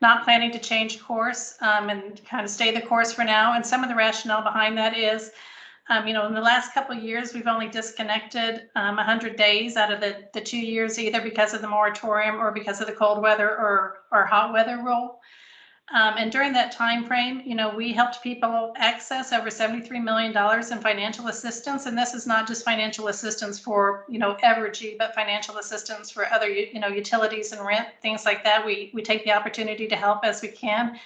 not planning to change course and kind of stay the course for now. And some of the rationale behind that is, in the last couple of years, we've only disconnected 100 days out of the 2 years, either because of the moratorium or because of the cold weather or hot weather rule. And during that time frame, we helped people access over $73 million in financial assistance. And this is not just financial assistance for, Evergy, but financial assistance for other, utilities and rent, things like that. We take the opportunity to help as we can.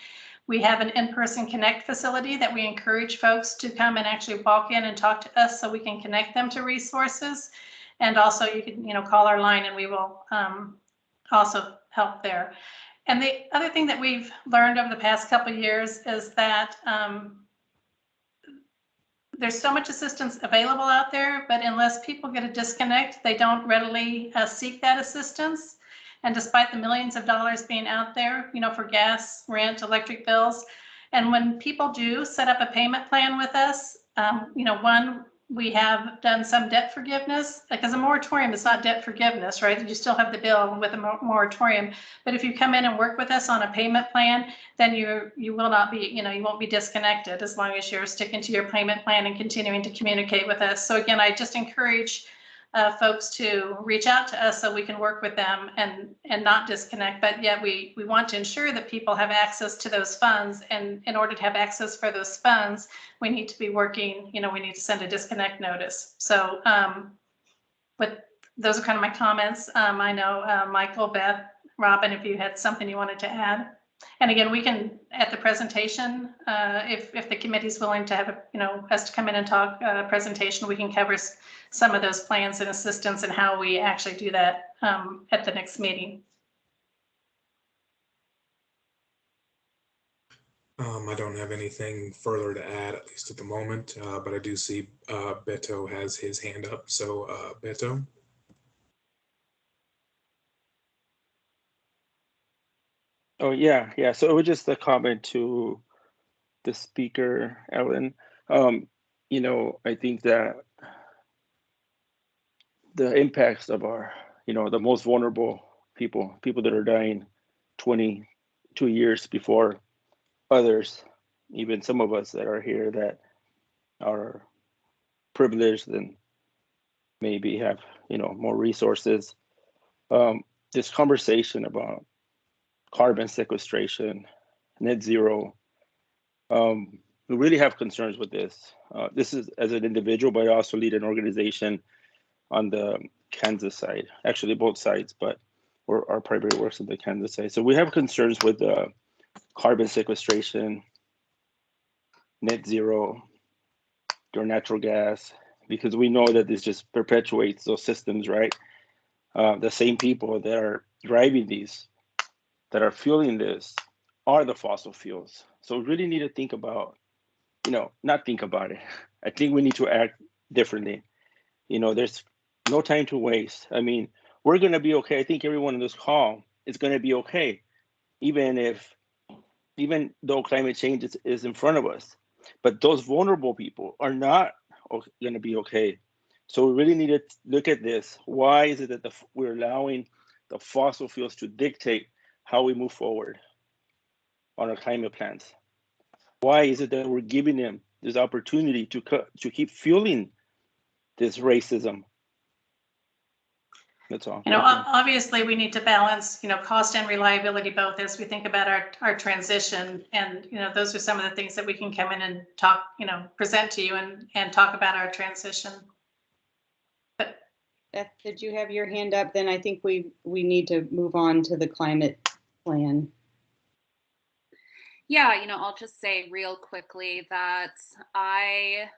We have an in-person connect facility that we encourage folks to come and actually walk in and talk to us so we can connect them to resources. And also you can, call our line and we will also help there. And the other thing that we've learned over the past couple of years is that there's so much assistance available out there, but unless people get a disconnect, they don't readily seek that assistance. And despite the millions of dollars being out there, for gas, rent, electric bills, and when people do set up a payment plan with us, one, we have done some debt forgiveness, because a moratorium is not debt forgiveness, right? You still have the bill with a moratorium. But if you come in and work with us on a payment plan, then you will not be, you won't be disconnected as long as you're sticking to your payment plan and continuing to communicate with us. So again, I just encourage folks to reach out to us so we can work with them and not disconnect. But yet we want to ensure that people have access to those funds. And in order to have access for those funds, we need to be working, we need to send a disconnect notice. So but those are kind of my comments. I know Michael, Beth, Robin, if you had something you wanted to add. And again, we can, at the presentation, if the committee's willing to have, us to come in and talk presentation, we can cover some of those plans and assistance and how we actually do that at the next meeting. I don't have anything further to add, at least at the moment, but I do see Beto has his hand up. So Beto. Oh, yeah. So it was just a comment to the speaker, Ellen. I think that the impacts of our, the most vulnerable people that are dying 22 years before others, even some of us that are here that are privileged and maybe have, more resources. This conversation about carbon sequestration, net zero, we really have concerns with this. This is as an individual, but I also lead an organization on the Kansas side, actually both sides, but our primary works on the Kansas side. So we have concerns with carbon sequestration, net zero, or natural gas, because we know that this just perpetuates those systems, right? The same people that are driving these, that are fueling this, are the fossil fuels. So we really need to think about, not think about it. I think we need to act differently. There's no time to waste. I mean, we're going to be okay. I think everyone in this call is going to be okay, even though climate change is in front of us. But those vulnerable people are not going to be okay. So we really need to look at this. Why is it that we're allowing the fossil fuels to dictate how we move forward on our climate plans? Why is it that we're giving them this opportunity to keep fueling this racism? That's all. Obviously we need to balance, cost and reliability both as we think about our transition. And, those are some of the things that we can come in and talk, present to you and talk about our transition. But Beth, did you have your hand up? Then I think we need to move on to the climate plan. Yeah, I'll just say real quickly that I,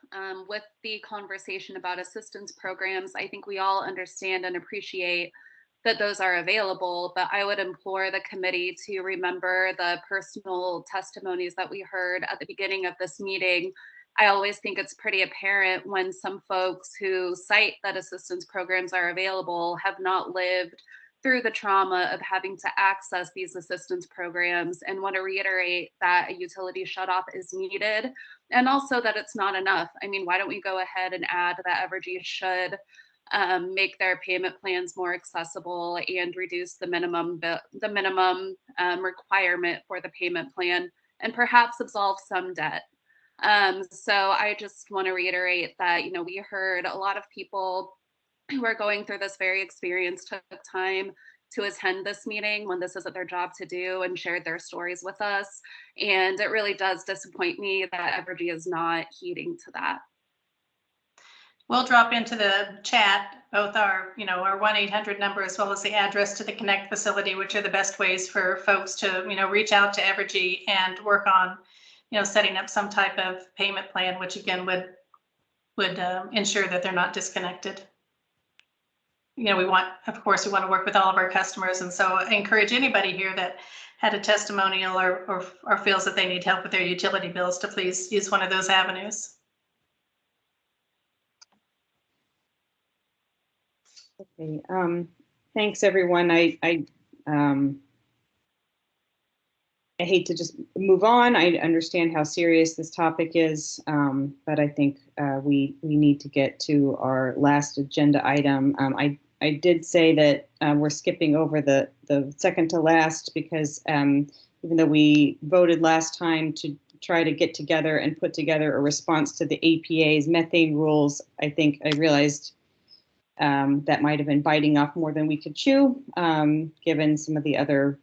with the conversation about assistance programs, I think we all understand and appreciate that those are available, but I would implore the committee to remember the personal testimonies that we heard at the beginning of this meeting. I always think it's pretty apparent when some folks who cite that assistance programs are available have not lived through the trauma of having to access these assistance programs, and want to reiterate that a utility shutoff is needed, and also that it's not enough. I mean, why don't we go ahead and add that Evergy should make their payment plans more accessible and reduce the minimum requirement for the payment plan, and perhaps absolve some debt. So I just want to reiterate that, we heard a lot of people who are going through this very experience took time to attend this meeting when this isn't their job to do, and shared their stories with us. And it really does disappoint me that Evergy is not heeding to that. we'll drop into the chat both our, our 1-800 number as well as the address to the Connect facility, which are the best ways for folks to, reach out to Evergy and work on, setting up some type of payment plan, which again would ensure that they're not disconnected. Of course, we want to work with all of our customers. And so I encourage anybody here that had a testimonial or feels that they need help with their utility bills to please use one of those avenues. Okay. Thanks, everyone. I hate to just move on. I understand how serious this topic is, but I think we need to get to our last agenda item. I did say that we're skipping over the second to last because even though we voted last time to try to get together and put together a response to the APA's methane rules, I think I realized that might have been biting off more than we could chew, given some of the other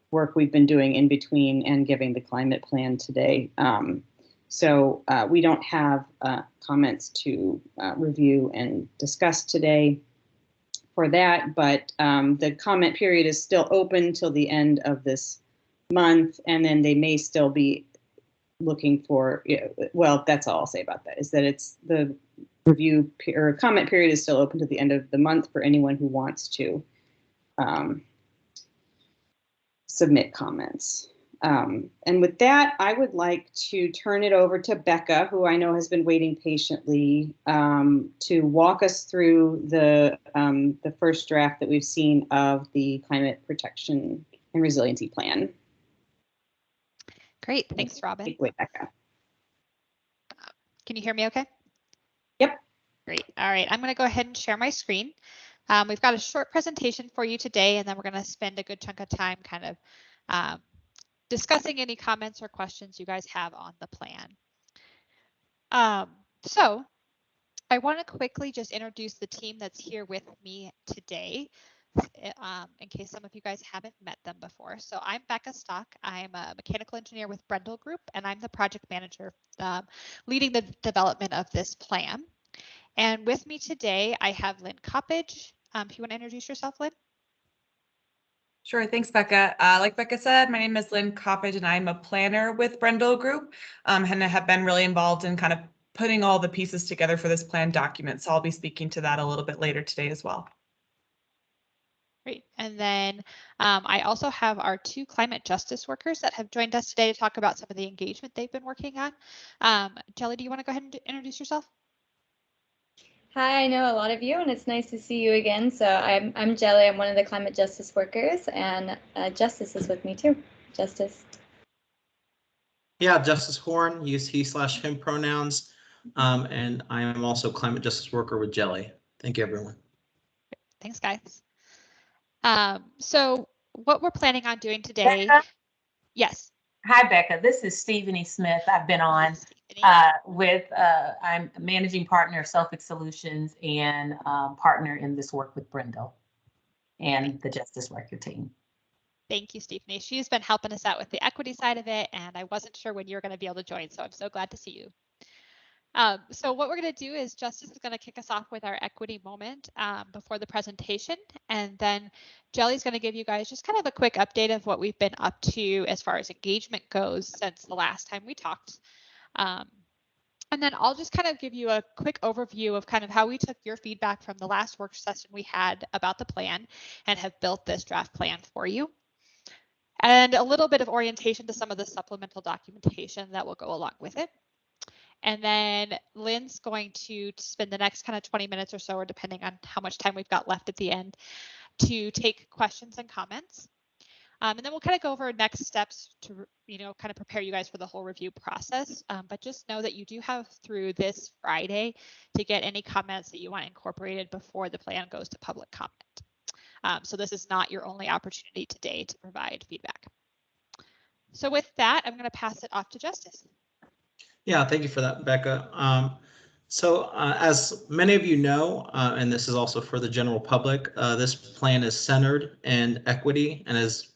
work we've been doing in between and giving the climate plan today. So we don't have comments to review and discuss today for that, but the comment period is still open till the end of this month, and then they may still be looking for, well, that's all I'll say about that, is that it's the review or comment period is still open to the end of the month for anyone who wants to submit comments. And with that, I would like to turn it over to Becca, who I know has been waiting patiently, to walk us through the first draft that we've seen of the Climate Protection and Resiliency Plan. Great, thanks, Robin. Take it away, Becca. Can you hear me okay? Yep. Great. All right, I'm going to go ahead and share my screen. We've got a short presentation for you today, and then we're going to spend a good chunk of time kind of discussing any comments or questions you guys have on the plan. So I want to quickly just introduce the team that's here with me today, in case some of you guys haven't met them before. So I'm Becca Stock. I'm a mechanical engineer with Brendel Group, and I'm the project manager leading the development of this plan. And with me today, I have Lynn Coppage. If you want to introduce yourself, Lynn. Sure, thanks, Becca. Like Becca said, my name is Lynn Coppage, and I'm a planner with Brendel Group, and I have been really involved in kind of putting all the pieces together for this plan document. So I'll be speaking to that a little bit later today as well. Great. And then I also have our two climate justice workers that have joined us today to talk about some of the engagement they've been working on. Jelly, do you want to go ahead and introduce yourself? Hi, I know a lot of you, and it's nice to see you again. So I'm Jelly. I'm one of the climate justice workers, and Justice is with me too. Justice. Yeah, Justice Horn, use he/him pronouns, and I am also climate justice worker with Jelly. Thank you, everyone. Thanks, guys. So what we're planning on doing today. Becca? Yes. Hi, Becca. This is Stephanie Smith. I've been on I'm a managing partner of Selfic Solutions and partner in this work with Brendel and the Justice Worker team. Thank you, Stephanie. She's been helping us out with the equity side of it, and I wasn't sure when you were going to be able to join, so I'm so glad to see you. So what we're going to do is Justice is going to kick us off with our equity moment before the presentation, and then Jelly's going to give you guys just kind of a quick update of what we've been up to as far as engagement goes since the last time we talked. And then I'll just kind of give you a quick overview of kind of how we took your feedback from the last work session we had about the plan and have built this draft plan for you. And a little bit of orientation to some of the supplemental documentation that will go along with it. And then Lynn's going to spend the next kind of 20 minutes or so, or depending on how much time we've got left at the end, to take questions and comments. And then we'll kind of go over next steps to, kind of prepare you guys for the whole review process. But just know that you do have through this Friday to get any comments that you want incorporated before the plan goes to public comment. So this is not your only opportunity today to provide feedback. So with that, I'm going to pass it off to Justice. Yeah, thank you for that, Becca. So as many of you know, and this is also for the general public, this plan is centered in equity and has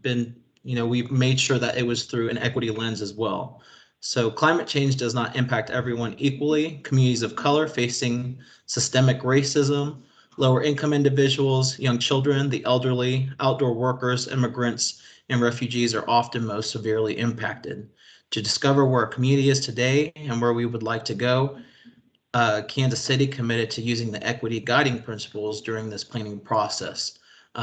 been, we've made sure that it was through an equity lens as well. So climate change does not impact everyone equally. Communities of color facing systemic racism, lower income individuals, young children, the elderly, outdoor workers, immigrants, and refugees are often most severely impacted. To discover where our community is today and where we would like to go, Kansas City committed to using the equity guiding principles during this planning process.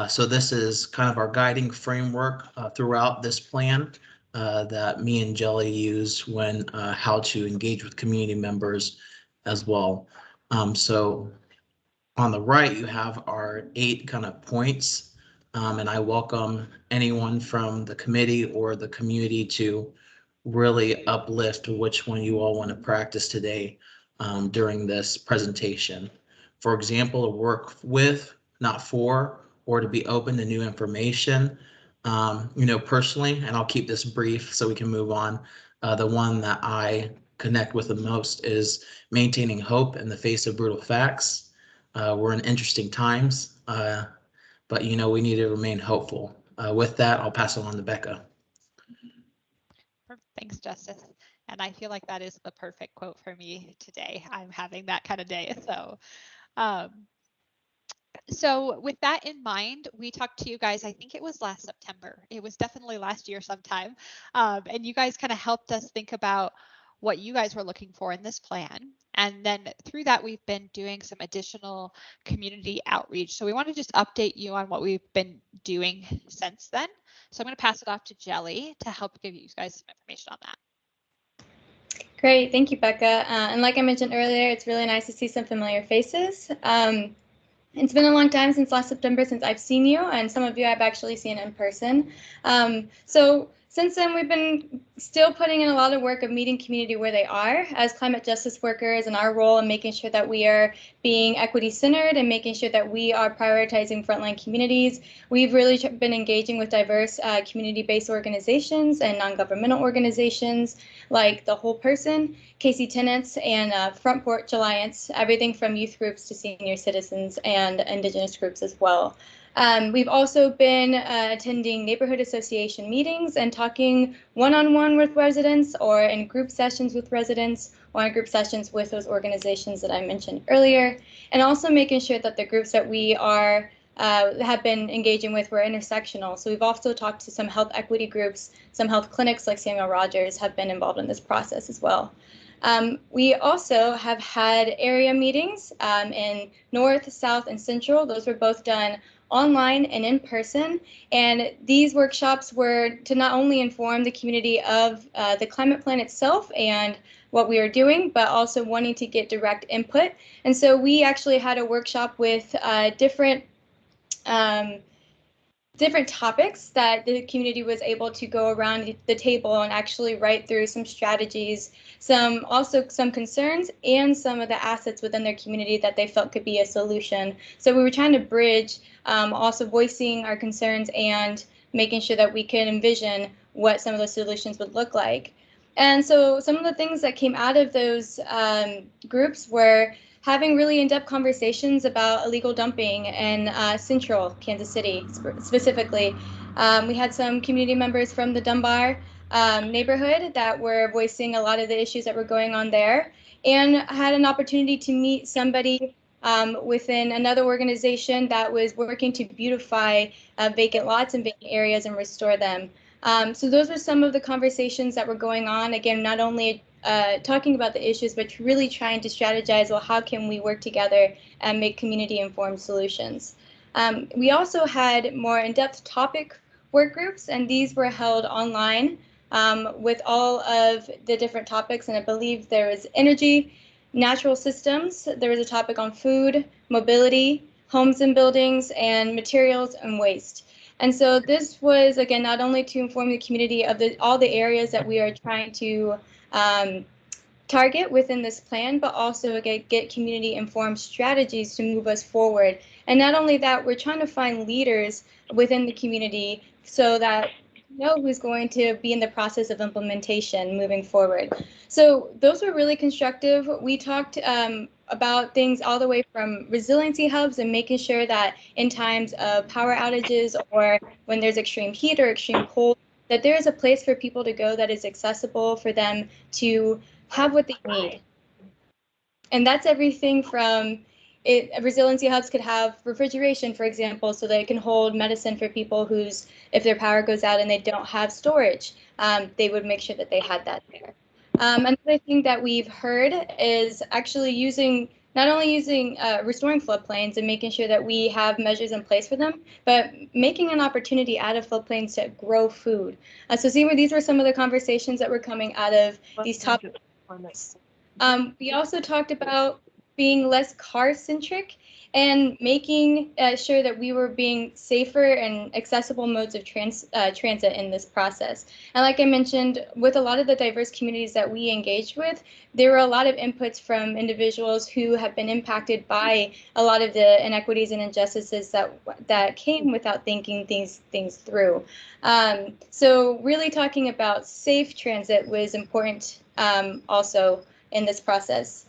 So this is kind of our guiding framework throughout this plan that me and Jelly use when how to engage with community members as well. So on the right, you have our 8 kind of points, and I welcome anyone from the committee or the community to really uplift which one you all want to practice today during this presentation. For example, to work with, not for, or to be open to new information. Personally, and I'll keep this brief so we can move on, the one that I connect with the most is maintaining hope in the face of brutal facts. We're in interesting times, but we need to remain hopeful. With that, I'll pass it on to Becca. Thanks, Justice. And I feel like that is the perfect quote for me today. I'm having that kind of day. So with that in mind, we talked to you guys, I think it was last September. It was definitely last year sometime. And you guys kind of helped us think about what you guys were looking for in this plan. And then through that, we've been doing some additional community outreach. So we want to just update you on what we've been doing since then. So I'm going to pass it off to Jelly to help give you guys some information on that. Great, thank you, Becca. And like I mentioned earlier, it's really nice to see some familiar faces. It's been a long time since last September since I've seen you, and some of you I've actually seen in person. So since then, we've been still putting in a lot of work of meeting community where they are as climate justice workers, and our role in making sure that we are being equity centered and making sure that we are prioritizing frontline communities. We've really been engaging with diverse community-based organizations and non-governmental organizations like The Whole Person, Casey Tenants, and Front Porch Alliance, everything from youth groups to senior citizens and Indigenous groups as well. We've also been attending neighborhood association meetings and talking one-on-one with residents or in group sessions with residents or in group sessions with those organizations that I mentioned earlier, and also making sure that the groups that we are have been engaging with were intersectional. So we've also talked to some health equity groups, some health clinics like Samuel Rogers have been involved in this process as well. We also have had area meetings in North, South, and Central. Those were both done online and in person. And these workshops were to not only inform the community of the climate plan itself and what we are doing, but also wanting to get direct input. And so we actually had a workshop with different topics that the community was able to go around the table and actually write through some strategies, also some concerns, and some of the assets within their community that they felt could be a solution. So we were trying to bridge also voicing our concerns and making sure that we can envision what some of those solutions would look like. And so some of the things that came out of those groups were having really in-depth conversations about illegal dumping in central Kansas City specifically. We had some community members from the Dunbar neighborhood that were voicing a lot of the issues that were going on there, and had an opportunity to meet somebody within another organization that was working to beautify vacant lots and vacant areas and restore them. So those were some of the conversations that were going on. Again, not only talking about the issues, but really trying to strategize, well, how can we work together and make community-informed solutions? We also had more in-depth topic work groups, and these were held online with all of the different topics, and I believe there was energy, natural systems, there was a topic on food, mobility, homes and buildings, and materials and waste. And so this was, again, not only to inform the community of all the areas that we are trying to target within this plan, but also get community-informed strategies to move us forward. And not only that, we're trying to find leaders within the community so that we know who's going to be in the process of implementation moving forward. So those were really constructive. We talked about things all the way from resiliency hubs and making sure that in times of power outages or when there's extreme heat or extreme cold, that there is a place for people to go that is accessible for them to have what they need. And that's everything from resiliency hubs could have refrigeration, for example, so they can hold medicine for people whose, if their power goes out and they don't have storage, they would make sure that they had that there. Another thing that we've heard is actually not only using restoring floodplains and making sure that we have measures in place for them, but making an opportunity out of floodplains to grow food. So these were some of the conversations that were coming out of these topics. We also talked about being less car-centric and making sure that we were being safer and accessible modes of transit in this process. And like I mentioned, with a lot of the diverse communities that we engaged with, there were a lot of inputs from individuals who have been impacted by a lot of the inequities and injustices that came without thinking things through. So really talking about safe transit was important also in this process.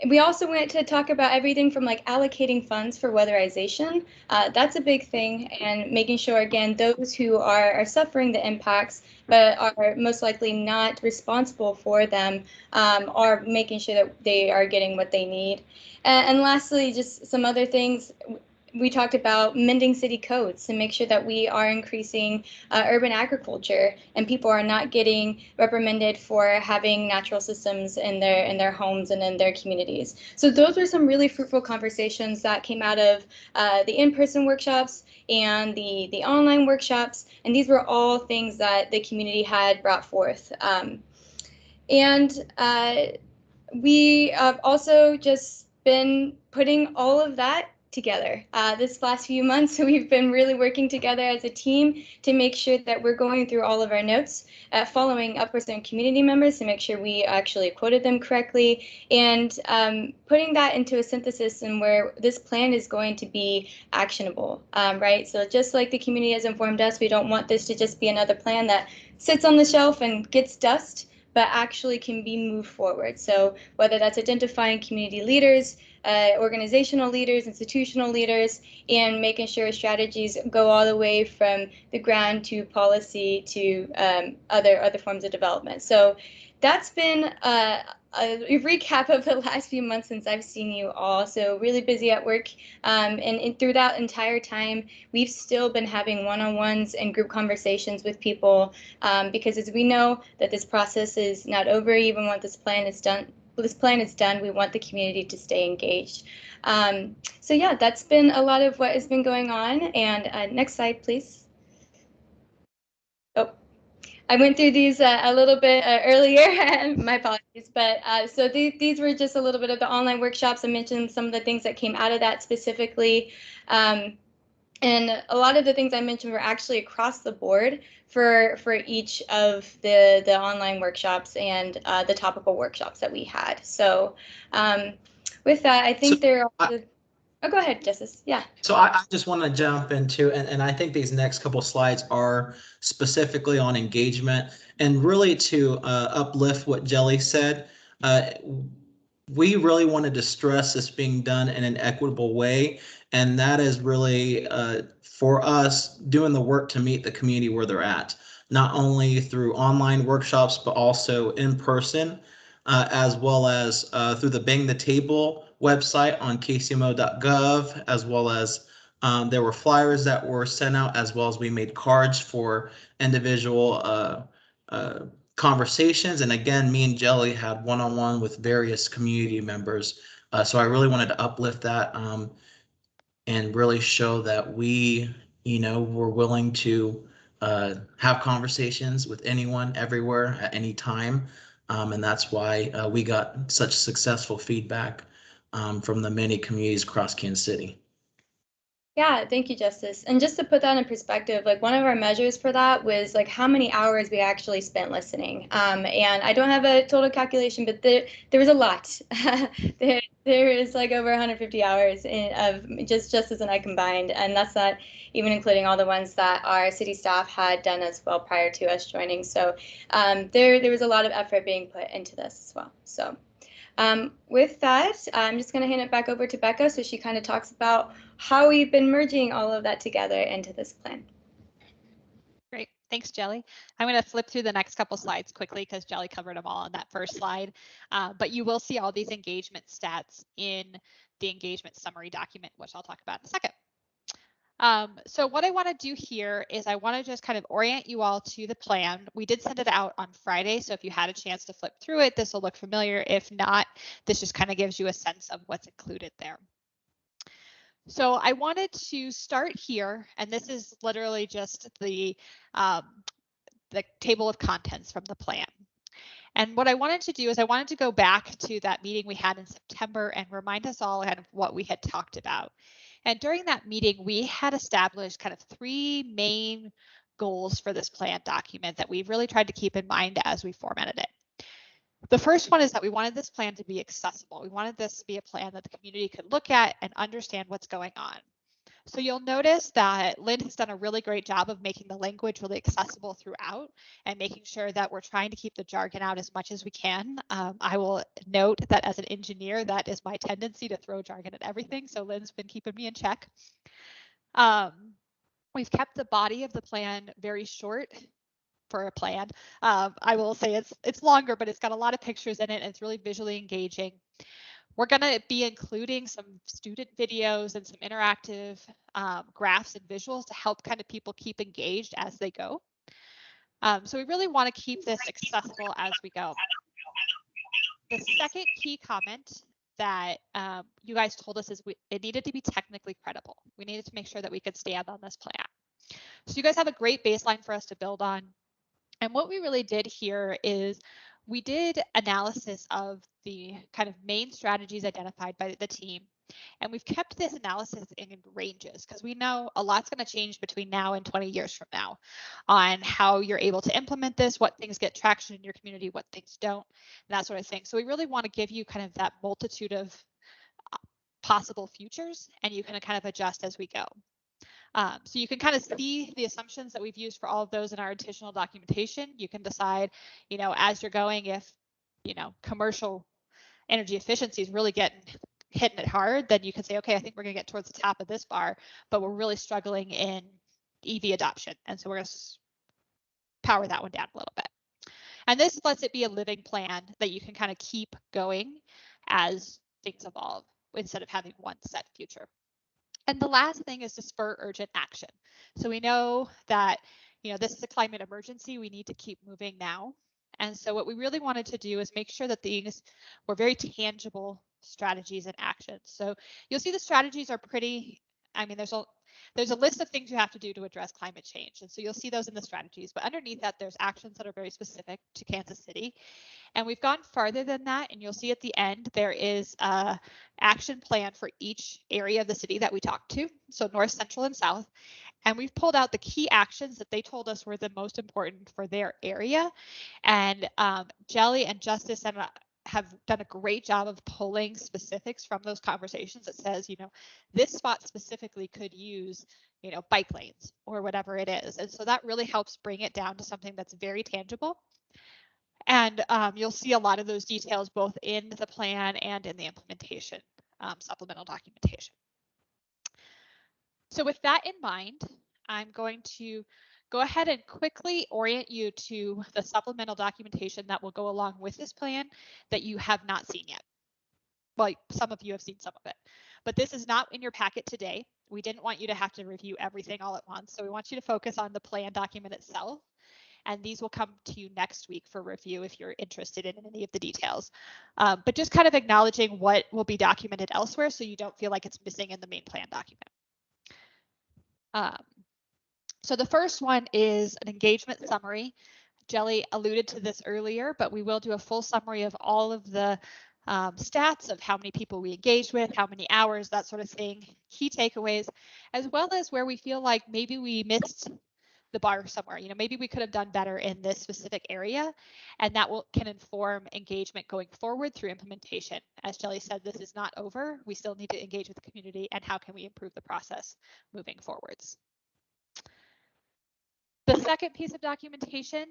We also went to talk about everything from like allocating funds for weatherization. That's a big thing, and making sure, again, those who are suffering the impacts but are most likely not responsible for them are making sure that they are getting what they need. And lastly, just some other things. We talked about mending city codes to make sure that we are increasing urban agriculture and people are not getting reprimanded for having natural systems in their homes and in their communities. So those were some really fruitful conversations that came out of the in-person workshops and the online workshops, and these were all things that the community had brought forth. We have also just been putting all of that together. This last few months, we've been really working together as a team to make sure that we're going through all of our notes, following up with some community members to make sure we actually quoted them correctly, and putting that into a synthesis and where this plan is going to be actionable, right? So just like the community has informed us, we don't want this to just be another plan that sits on the shelf and gets dust, but actually can be moved forward. So whether that's identifying community leaders, organizational leaders, institutional leaders, and making sure strategies go all the way from the ground to policy to other forms of development. So that's been a recap of the last few months since I've seen you all. So really busy at work, and through that entire time, we've still been having one-on-ones and group conversations with people, because as we know that this process is not over, even when this plan is done. We want the community to stay engaged. So yeah, that's been a lot of what has been going on. And next slide, please. Oh, I went through these a little bit earlier. My apologies. But so these were just a little bit of the online workshops. I mentioned some of the things that came out of that specifically. And a lot of the things I mentioned were actually across the board for each of the online workshops and the topical workshops that we had. So with that, I think oh, go ahead, Justice. Yeah. So I just want to jump into, and I think these next couple slides are specifically on engagement, and really to uplift what Jelly said. We really wanted to stress this being done in an equitable way, and that is really for us doing the work to meet the community where they're at, not only through online workshops, but also in person, as well as through the Bang the Table website on kcmo.gov, as well as there were flyers that were sent out, as well as we made cards for individual conversations. And again, me and Jelly had one-on-one with various community members. So I really wanted to uplift that and really show that we, were willing to have conversations with anyone, everywhere, at any time. And that's why we got such successful feedback from the many communities across Kansas City. Yeah, thank you, Justice. And just to put that in perspective, like one of our measures for that was like how many hours we actually spent listening. And I don't have a total calculation, but there was a lot. There is like over 150 hours of Justice and I combined, and that's not even including all the ones that our city staff had done as well prior to us joining. So there was a lot of effort being put into this as well. So with that, I'm just going to hand it back over to Becca so she kind of talks about how we've been merging all of that together into this plan. Great. Thanks, Jelly. I'm going to flip through the next couple slides quickly because Jelly covered them all on that first slide. But you will see all these engagement stats in the engagement summary document, which I'll talk about in a second. So what I want to do here is I want to just kind of orient you all to the plan. We did send it out on Friday, so if you had a chance to flip through it, this will look familiar. If not, this just kind of gives you a sense of what's included there. So I wanted to start here, and this is literally just the table of contents from the plan. And what I wanted to do is I wanted to go back to that meeting we had in September and remind us all kind of what we had talked about. And during that meeting, we had established kind of 3 main goals for this plan document that we've really tried to keep in mind as we formatted it. The first one is that we wanted this plan to be accessible. We wanted this to be a plan that the community could look at and understand what's going on. So you'll notice that Lynn has done a really great job of making the language really accessible throughout and making sure that we're trying to keep the jargon out as much as we can. I will note that as an engineer, that is my tendency to throw jargon at everything. So Lynn's been keeping me in check. We've kept the body of the plan very short for a plan. I will say it's longer, but it's got a lot of pictures in it and it's really visually engaging. We're going to be including some student videos and some interactive graphs and visuals to help kind of people keep engaged as they go. So we really want to keep this accessible as we go. The second key comment that you guys told us is it needed to be technically credible. We needed to make sure that we could stand on this plan. So you guys have a great baseline for us to build on. And what we really did here is we did analysis of the kind of main strategies identified by the team. And we've kept this analysis in ranges because we know a lot's going to change between now and 20 years from now on how you're able to implement this, what things get traction in your community, what things don't, and that sort of thing. So we really want to give you kind of that multitude of possible futures, and you can kind of adjust as we go. So you can kind of see the assumptions that we've used for all of those in our additional documentation. You can decide, you know, as you're going, if, you know, commercial energy efficiency is really hitting it hard, then you can say, okay, I think we're going to get towards the top of this bar, but we're really struggling in EV adoption. And so we're going to power that one down a little bit. And this lets it be a living plan that you can kind of keep going as things evolve instead of having one set future. And the last thing is to spur urgent action. So we know that, you know, this is a climate emergency. We need to keep moving now. And so what we really wanted to do is make sure that these were very tangible strategies and actions. So you'll see the strategies are pretty, I mean, there's a list of things you have to do to address climate change. And so you'll see those in the strategies, but underneath that, there's actions that are very specific to Kansas City. And we've gone farther than that, and you'll see at the end there is a action plan for each area of the city that we talked to, so north, central, and south. And we've pulled out the key actions that they told us were the most important for their area. And Jelly and Justice have done a great job of pulling specifics from those conversations that says, you know, this spot specifically could use, you know, bike lanes or whatever it is. And so that really helps bring it down to something that's very tangible. And you'll see a lot of those details both in the plan and in the implementation supplemental documentation. So with that in mind, I'm going to go ahead and quickly orient you to the supplemental documentation that will go along with this plan that you have not seen yet. Well, some of you have seen some of it, but this is not in your packet today. We didn't want you to have to review everything all at once. So we want you to focus on the plan document itself. And these will come to you next week for review if you're interested in any of the details. But just kind of acknowledging what will be documented elsewhere so you don't feel like it's missing in the main plan document. So the first one is an engagement summary. Jelly alluded to this earlier, but we will do a full summary of all of the stats of how many people we engaged with, how many hours, that sort of thing, key takeaways, as well as where we feel like maybe we missed the bar somewhere. You know, maybe we could have done better in this specific area, and that can inform engagement going forward through implementation. As Jelly said, this is not over. We still need to engage with the community, and how can we improve the process moving forwards. The second piece of documentation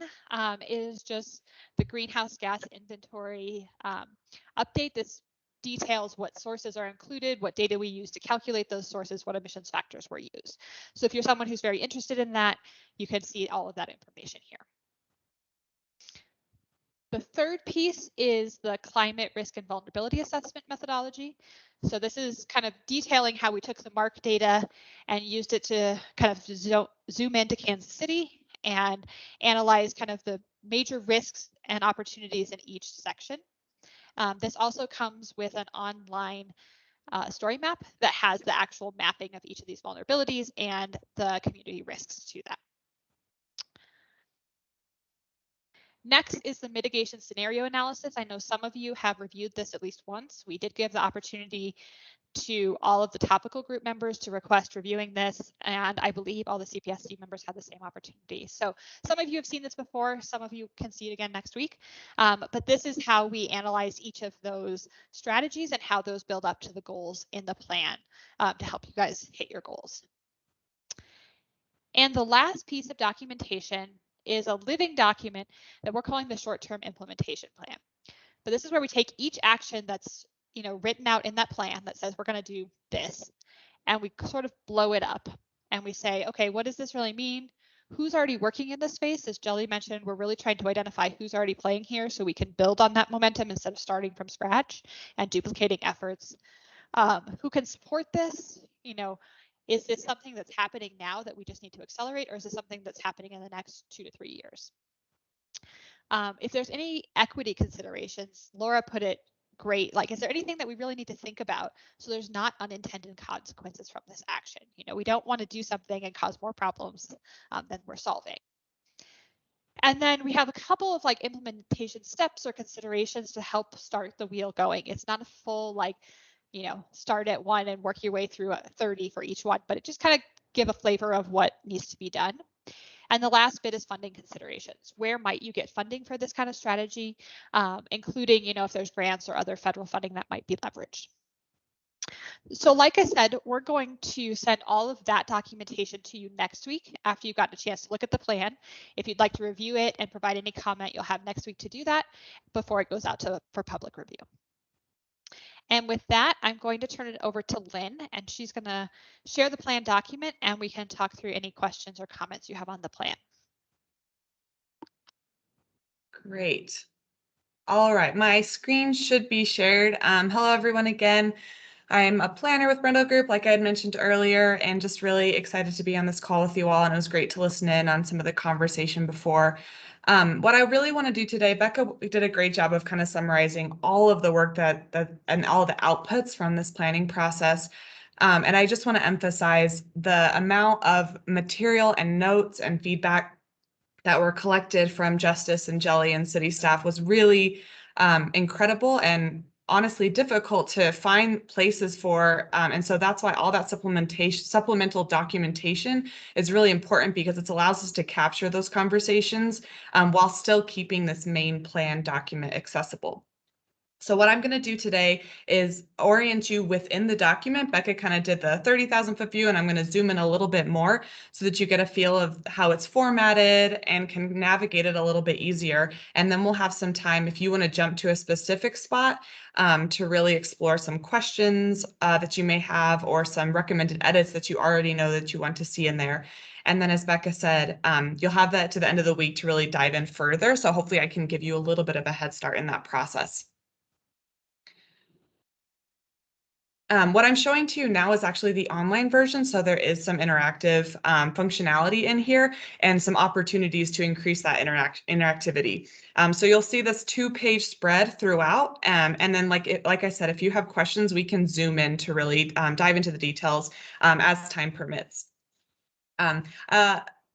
is just the greenhouse gas inventory update. This details what sources are included, what data we use to calculate those sources, what emissions factors were used. So if you're someone who's very interested in that, you can see all of that information here. The third piece is the climate risk and vulnerability assessment methodology. So this is kind of detailing how we took the MARC data and used it to kind of zoom into Kansas City and analyze kind of the major risks and opportunities in each section. This also comes with an online story map that has the actual mapping of each of these vulnerabilities and the community risks to that. Next is the mitigation scenario analysis. I know some of you have reviewed this at least once. We did give the opportunity to all of the topical group members to request reviewing this, and I believe all the CPSC members had the same opportunity. So some of you have seen this before, some of you can see it again next week, but this is how we analyze each of those strategies and how those build up to the goals in the plan to help you guys hit your goals. And the last piece of documentation is a living document that we're calling the short-term implementation plan. But this is where we take each action that's written out in that plan that says we're going to do this, and we sort of blow it up and we say, okay, what does this really mean? Who's already working in this space? As Jelly mentioned, we're really trying to identify who's already playing here so we can build on that momentum instead of starting from scratch and duplicating efforts. Who can support this? Is this something that's happening now that we just need to accelerate, or is this something that's happening in the next 2 to 3 years? If there's any equity considerations, Laura put it great. Like, is there anything that we really need to think about so there's not unintended consequences from this action? We don't want to do something and cause more problems than we're solving. And then we have a couple of implementation steps or considerations to help start the wheel going. It's not a full start at 1 and work your way through 30 for each one, but it just kind of give a flavor of what needs to be done. And the last bit is funding considerations. Where might you get funding for this kind of strategy, including, if there's grants or other federal funding that might be leveraged. So like I said, we're going to send all of that documentation to you next week after you've gotten a chance to look at the plan. If you'd like to review it and provide any comment, you'll have next week to do that before it goes out for public review. And with that, I'm going to turn it over to Lynn, and she's going to share the plan document, and we can talk through any questions or comments you have on the plan. Great. All right, my screen should be shared. Hello, everyone again. I'm a planner with Brendel Group, like I had mentioned earlier, and just really excited to be on this call with you all, and it was great to listen in on some of the conversation before. What I really want to do today, Becca did a great job of kind of summarizing all of the work and all the outputs from this planning process. And I just want to emphasize the amount of material and notes and feedback that were collected from Justice and Jelly and city staff was really incredible and honestly difficult to find places for. And so that's why all that supplemental documentation is really important, because it allows us to capture those conversations while still keeping this main plan document accessible. So what I'm going to do today is orient you within the document. Becca kind of did the 30,000 foot view, and I'm going to zoom in a little bit more so that you get a feel of how it's formatted and can navigate it a little bit easier. And then we'll have some time if you want to jump to a specific spot to really explore some questions that you may have, or some recommended edits that you already know that you want to see in there. And then, as Becca said, you'll have that to the end of the week to really dive in further. So hopefully I can give you a little bit of a head start in that process. What I'm showing to you now is actually the online version, so there is some interactive functionality in here and some opportunities to increase that interactivity. So you'll see this 2-page spread throughout, and then like I said, if you have questions, we can zoom in to really dive into the details as time permits.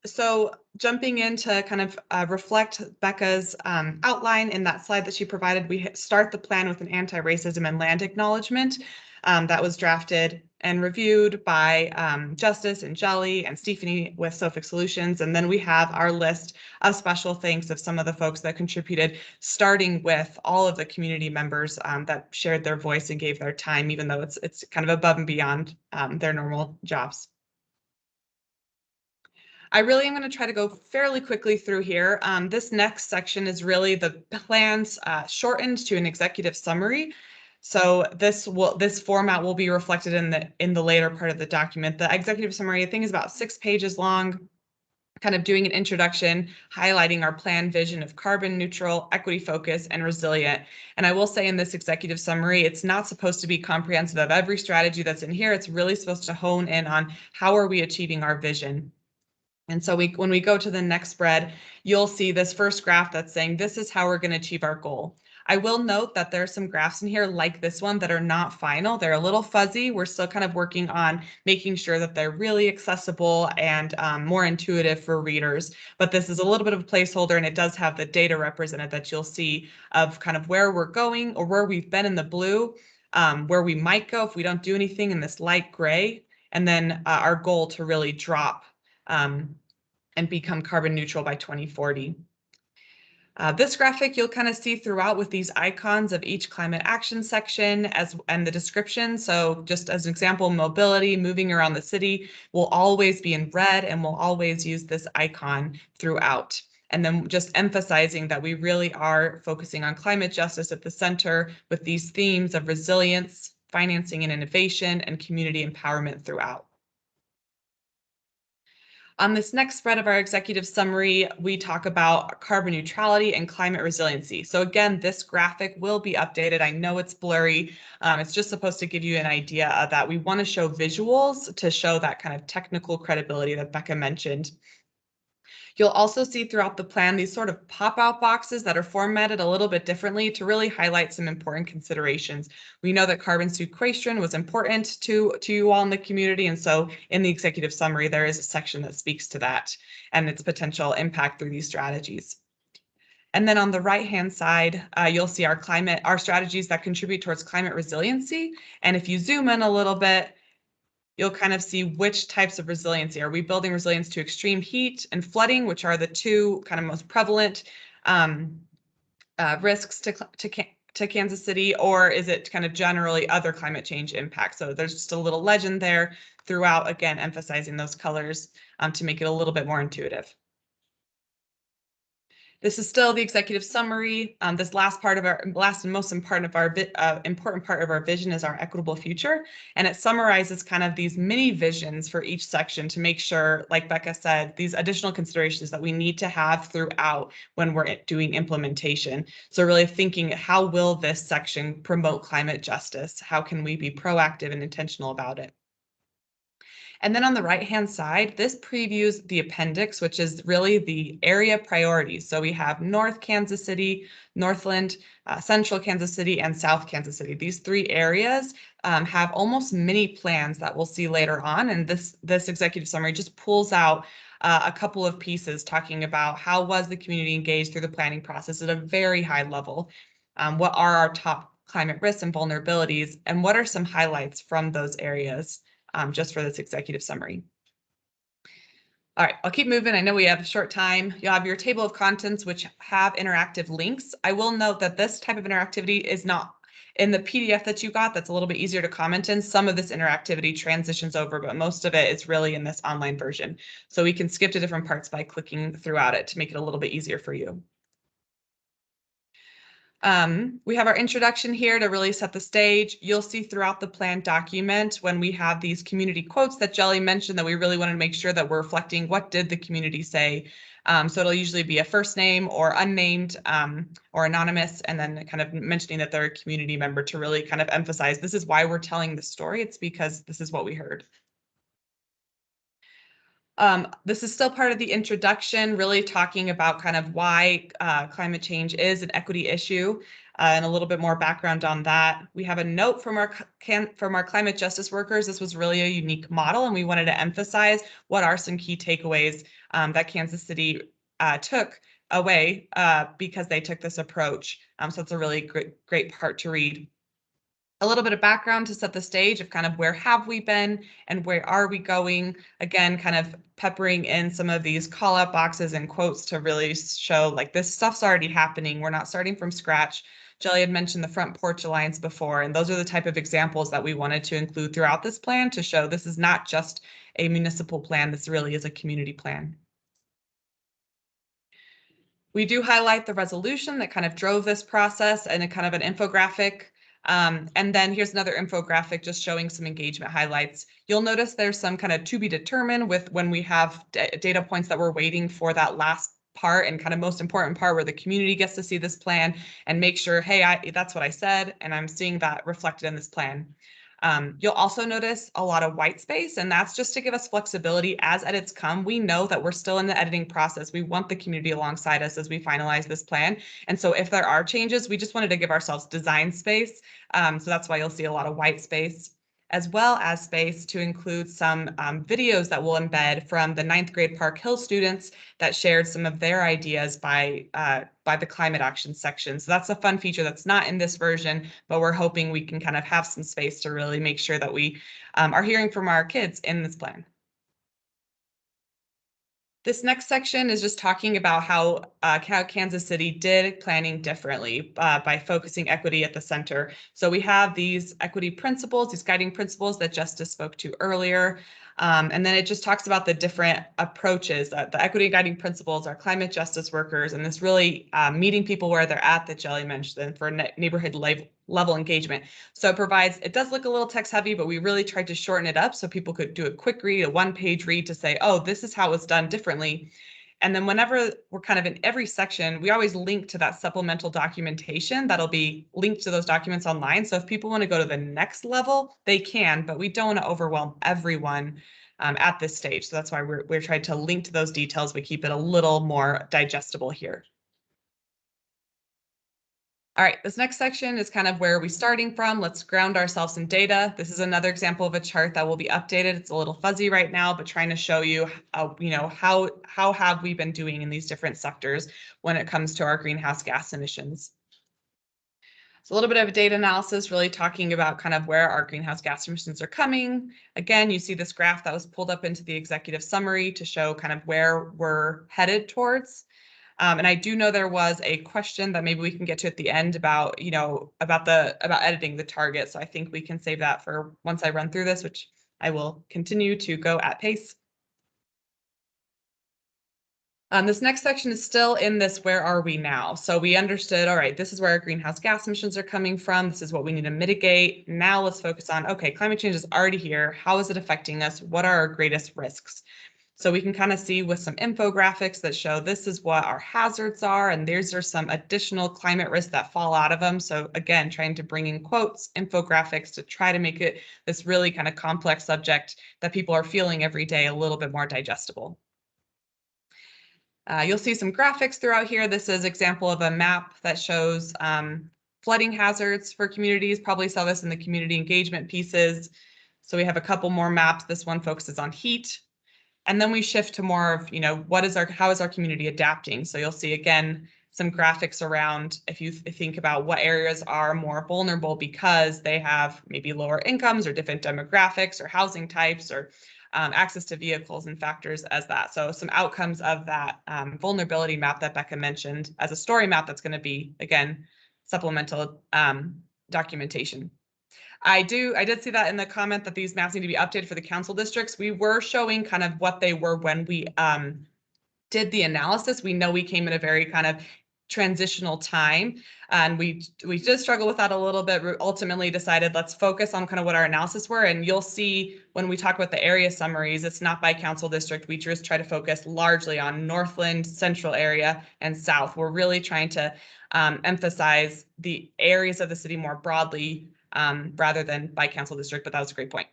So jumping in to kind of reflect Becca's outline in that slide that she provided, we start the plan with an anti-racism and land acknowledgement that was drafted and reviewed by Justice and Jelly and Stephanie with Sophic Solutions. And then we have our list of special thanks of some of the folks that contributed, starting with all of the community members that shared their voice and gave their time, even though it's kind of above and beyond their normal jobs. I really am going to try to go fairly quickly through here. This next section is really the plans shortened to an executive summary. So this format will be reflected in the later part of the document. The executive summary, I think, is about 6 pages long, kind of doing an introduction, highlighting our plan vision of carbon neutral, equity focused, and resilient. And I will say in this executive summary, it's not supposed to be comprehensive of every strategy that's in here. It's really supposed to hone in on how are we achieving our vision. And so when we go to the next spread, you'll see this first graph that's saying this is how we're going to achieve our goal. I will note that there are some graphs in here like this one that are not final. They're a little fuzzy. We're still kind of working on making sure that they're really accessible and more intuitive for readers. But this is a little bit of a placeholder, and it does have the data represented that you'll see of kind of where we're going or where we've been in the blue, where we might go if we don't do anything in this light gray, and then our goal to really drop and become carbon neutral by 2040. This graphic you'll kind of see throughout with these icons of each climate action section and the description. So just as an example, mobility, moving around the city will always be in red, and we'll always use this icon throughout. And then just emphasizing that we really are focusing on climate justice at the center with these themes of resilience, financing and innovation, and community empowerment throughout. On this next spread of our executive summary, we talk about carbon neutrality and climate resiliency. So again, this graphic will be updated. I know it's blurry. It's just supposed to give you an idea of that. We want to show visuals to show that kind of technical credibility that Becca mentioned. You'll also see throughout the plan these sort of pop-out boxes that are formatted a little bit differently to really highlight some important considerations. We know that carbon sequestration was important to you all in the community, and so in the executive summary, there is a section that speaks to that and its potential impact through these strategies. And then on the right-hand side, you'll see our strategies that contribute towards climate resiliency. And if you zoom in a little bit, you'll kind of see which types of resiliency. Are we building resilience to extreme heat and flooding, which are the two kind of most prevalent risks to Kansas City, or is it kind of generally other climate change impacts? So there's just a little legend there throughout, again, emphasizing those colors to make it a little bit more intuitive. This is still the executive summary. This last and most important part of our vision is our equitable future, and it summarizes kind of these mini visions for each section to make sure, like Becca said, these additional considerations that we need to have throughout when we're doing implementation. So really thinking, how will this section promote climate justice? How can we be proactive and intentional about it? And then on the right-hand side, this previews the appendix, which is really the area priorities. So we have North Kansas City, Northland, Central Kansas City, and South Kansas City. These 3 areas have almost mini plans that we'll see later on. And this executive summary just pulls out a couple of pieces talking about how was the community engaged through the planning process at a very high level. What are our top climate risks and vulnerabilities, and what are some highlights from those areas? Just for this executive summary. All right, I'll keep moving. I know we have a short time. You'll have your table of contents, which have interactive links. I will note that this type of interactivity is not in the PDF that you got. That's a little bit easier to comment in. Some of this interactivity transitions over, but most of it is really in this online version. So we can skip to different parts by clicking throughout it to make it a little bit easier for you. We have our introduction here to really set the stage. You'll see throughout the plan document when we have these community quotes that Jelly mentioned that we really wanted to make sure that we're reflecting what did the community say. So it'll usually be a first name or unnamed or anonymous, and then kind of mentioning that they're a community member to really kind of emphasize this is why we're telling the story. It's because this is what we heard. This is still part of the introduction, really talking about kind of why climate change is an equity issue and a little bit more background on that. We have a note from our climate justice workers. This was really a unique model, and we wanted to emphasize what are some key takeaways that Kansas City took away because they took this approach. So it's a really great part to read. A little bit of background to set the stage of kind of where have we been and where are we going. Again, kind of peppering in some of these call out boxes and quotes to really show like this stuff's already happening. We're not starting from scratch. Jelly had mentioned the Front Porch Alliance before, and those are the type of examples that we wanted to include throughout this plan to show this is not just a municipal plan. This really is a community plan. We do highlight the resolution that kind of drove this process and a kind of an infographic And then here's another infographic just showing some engagement highlights. You'll notice there's some kind of to be determined with when we have data points that we're waiting for that last part and kind of most important part where the community gets to see this plan and make sure, hey, that's what I said, and I'm seeing that reflected in this plan. You'll also notice a lot of white space, and that's just to give us flexibility as edits come. We know that we're still in the editing process. We want the community alongside us as we finalize this plan. And so if there are changes, we just wanted to give ourselves design space. So that's why you'll see a lot of white space, as well as space to include some videos that we'll embed from the 9th grade Park Hill students that shared some of their ideas by the climate action section. So that's a fun feature that's not in this version, but we're hoping we can kind of have some space to really make sure that we are hearing from our kids in this plan. This next section is just talking about how Kansas City did planning differently by focusing equity at the center. So we have these equity principles, these guiding principles that Justice spoke to earlier. And then it just talks about the different approaches. The equity guiding principles are climate justice workers, and this really meeting people where they're at that Jelly mentioned for neighborhood level engagement. So it does look a little text heavy, but we really tried to shorten it up so people could do a quick read, a 1-page read to say, oh, this is how it's done differently. And then whenever we're kind of in every section, we always link to that supplemental documentation that'll be linked to those documents online. So if people want to go to the next level, they can, but we don't want to overwhelm everyone at this stage. So that's why we're trying to link to those details. We keep it a little more digestible here. All right, this next section is kind of where we're starting from. Let's ground ourselves in data. This is another example of a chart that will be updated. It's a little fuzzy right now, but trying to show you, how have we been doing in these different sectors when it comes to our greenhouse gas emissions. So a little bit of a data analysis, really talking about kind of where our greenhouse gas emissions are coming. Again, you see this graph that was pulled up into the executive summary to show kind of where we're headed towards. And I do know there was a question that maybe we can get to at the end about, about editing the target. So I think we can save that for once I run through this, which I will continue to go at pace. This next section is still in this, where are we now? So we understood, all right, this is where our greenhouse gas emissions are coming from. This is what we need to mitigate. Now let's focus on, okay, climate change is already here. How is it affecting us? What are our greatest risks? So we can kind of see with some infographics that show this is what our hazards are, and these are some additional climate risks that fall out of them. So again, trying to bring in quotes, infographics to try to make it this really kind of complex subject that people are feeling every day a little bit more digestible. You'll see some graphics throughout here. This is an example of a map that shows flooding hazards for communities. Probably saw this in the community engagement pieces. So we have a couple more maps. This one focuses on heat. And then we shift to more of, how is our community adapting? So you'll see, again, some graphics around if you think about what areas are more vulnerable because they have maybe lower incomes or different demographics or housing types or access to vehicles and factors as that. So some outcomes of that vulnerability map that Becca mentioned as a story map that's going to be, again, supplemental documentation. I did see that in the comment that these maps need to be updated for the council districts. We were showing kind of what they were when we did the analysis. We know we came in a very kind of transitional time, and we did struggle with that a little bit. We ultimately decided let's focus on kind of what our analysis were, and you'll see when we talk about the area summaries, it's not by council district. We just try to focus largely on Northland, Central area, and South. We're really trying to emphasize the areas of the city more broadly rather than by council district, but that was a great point.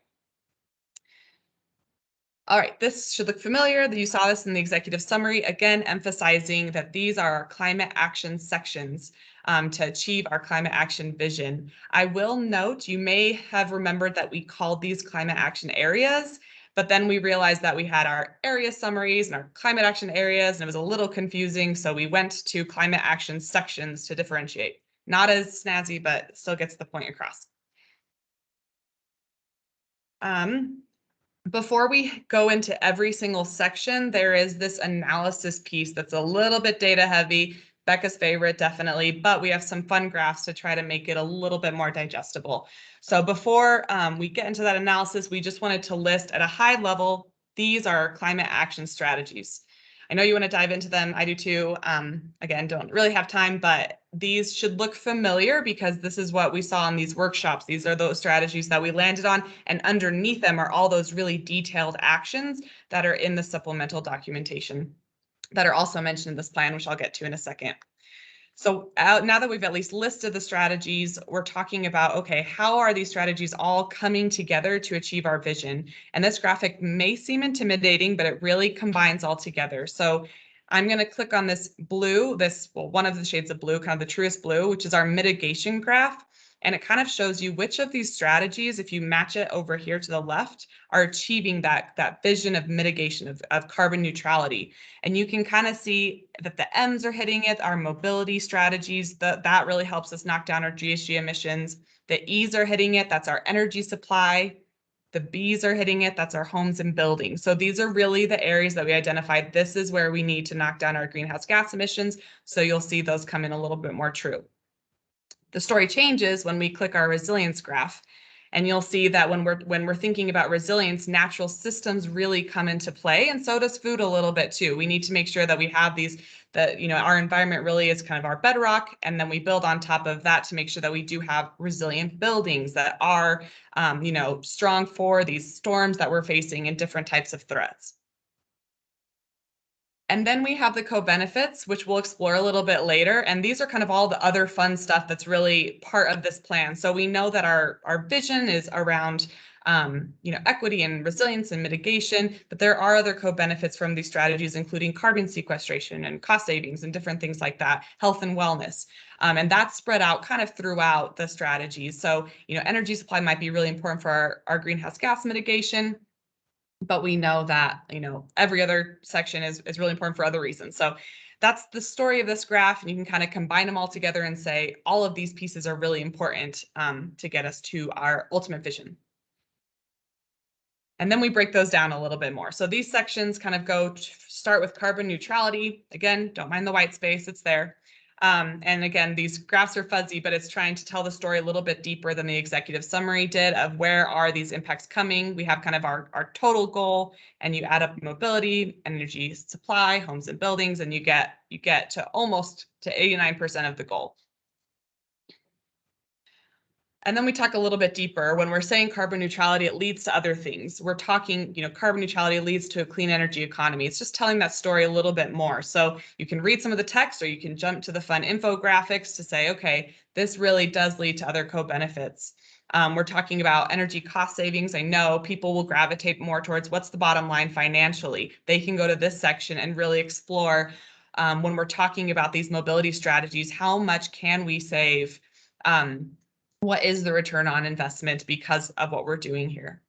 All right, this should look familiar. You saw this in the executive summary, again, emphasizing that these are our climate action sections to achieve our climate action vision. I will note, you may have remembered that we called these climate action areas, but then we realized that we had our area summaries and our climate action areas, and it was a little confusing. So we went to climate action sections to differentiate. Not as snazzy, but still gets the point across. Before we go into every single section, there is this analysis piece that's a little bit data heavy, Becca's favorite, definitely, but we have some fun graphs to try to make it a little bit more digestible. So before we get into that analysis, we just wanted to list at a high level, these are climate action strategies. I know you want to dive into them, I do too. Again, don't really have time, but these should look familiar because this is what we saw in these workshops. These are those strategies that we landed on, and underneath them are all those really detailed actions that are in the supplemental documentation that are also mentioned in this plan, which I'll get to in a second. So now that we've at least listed the strategies, we're talking about, okay, how are these strategies all coming together to achieve our vision? And this graphic may seem intimidating, but it really combines all together. So I'm going to click on this blue, one of the shades of blue, kind of the truest blue, which is our mitigation graph. And it kind of shows you which of these strategies, if you match it over here to the left, are achieving that vision of mitigation, of carbon neutrality. And you can kind of see that the M's are hitting it, our mobility strategies, that really helps us knock down our GHG emissions. The E's are hitting it, that's our energy supply. The B's are hitting it, that's our homes and buildings. So these are really the areas that we identified. This is where we need to knock down our greenhouse gas emissions. So you'll see those come in a little bit more true. The story changes when we click our resilience graph. And you'll see that when we're thinking about resilience, natural systems really come into play, and so does food a little bit too. We need to make sure that we have our environment really is kind of our bedrock, and then we build on top of that to make sure that we do have resilient buildings that are, strong for these storms that we're facing and different types of threats. And then we have the co-benefits, which we'll explore a little bit later. And these are kind of all the other fun stuff that's really part of this plan. So we know that our vision is around equity and resilience and mitigation, but there are other co-benefits from these strategies, including carbon sequestration and cost savings and different things like that, health and wellness. And that's spread out kind of throughout the strategies. So, energy supply might be really important for our greenhouse gas mitigation. But we know that, every other section is really important for other reasons. So that's the story of this graph, and you can kind of combine them all together and say all of these pieces are really important to get us to our ultimate vision. And then we break those down a little bit more. So these sections kind of start with carbon neutrality. Again, don't mind the white space, it's there. And again, these graphs are fuzzy, but it's trying to tell the story a little bit deeper than the executive summary did of where are these impacts coming. We have kind of our total goal, and you add up mobility, energy supply, homes and buildings, and you get to almost to 89% of the goal. And then we talk a little bit deeper. When we're saying carbon neutrality, it leads to other things. We're talking, carbon neutrality leads to a clean energy economy. It's just telling that story a little bit more. So you can read some of the text, or you can jump to the fun infographics to say, okay, this really does lead to other co-benefits. We're talking about energy cost savings. I know people will gravitate more towards what's the bottom line financially. They can go to this section and really explore when we're talking about these mobility strategies, how much can we save? What is the return on investment because of what we're doing here?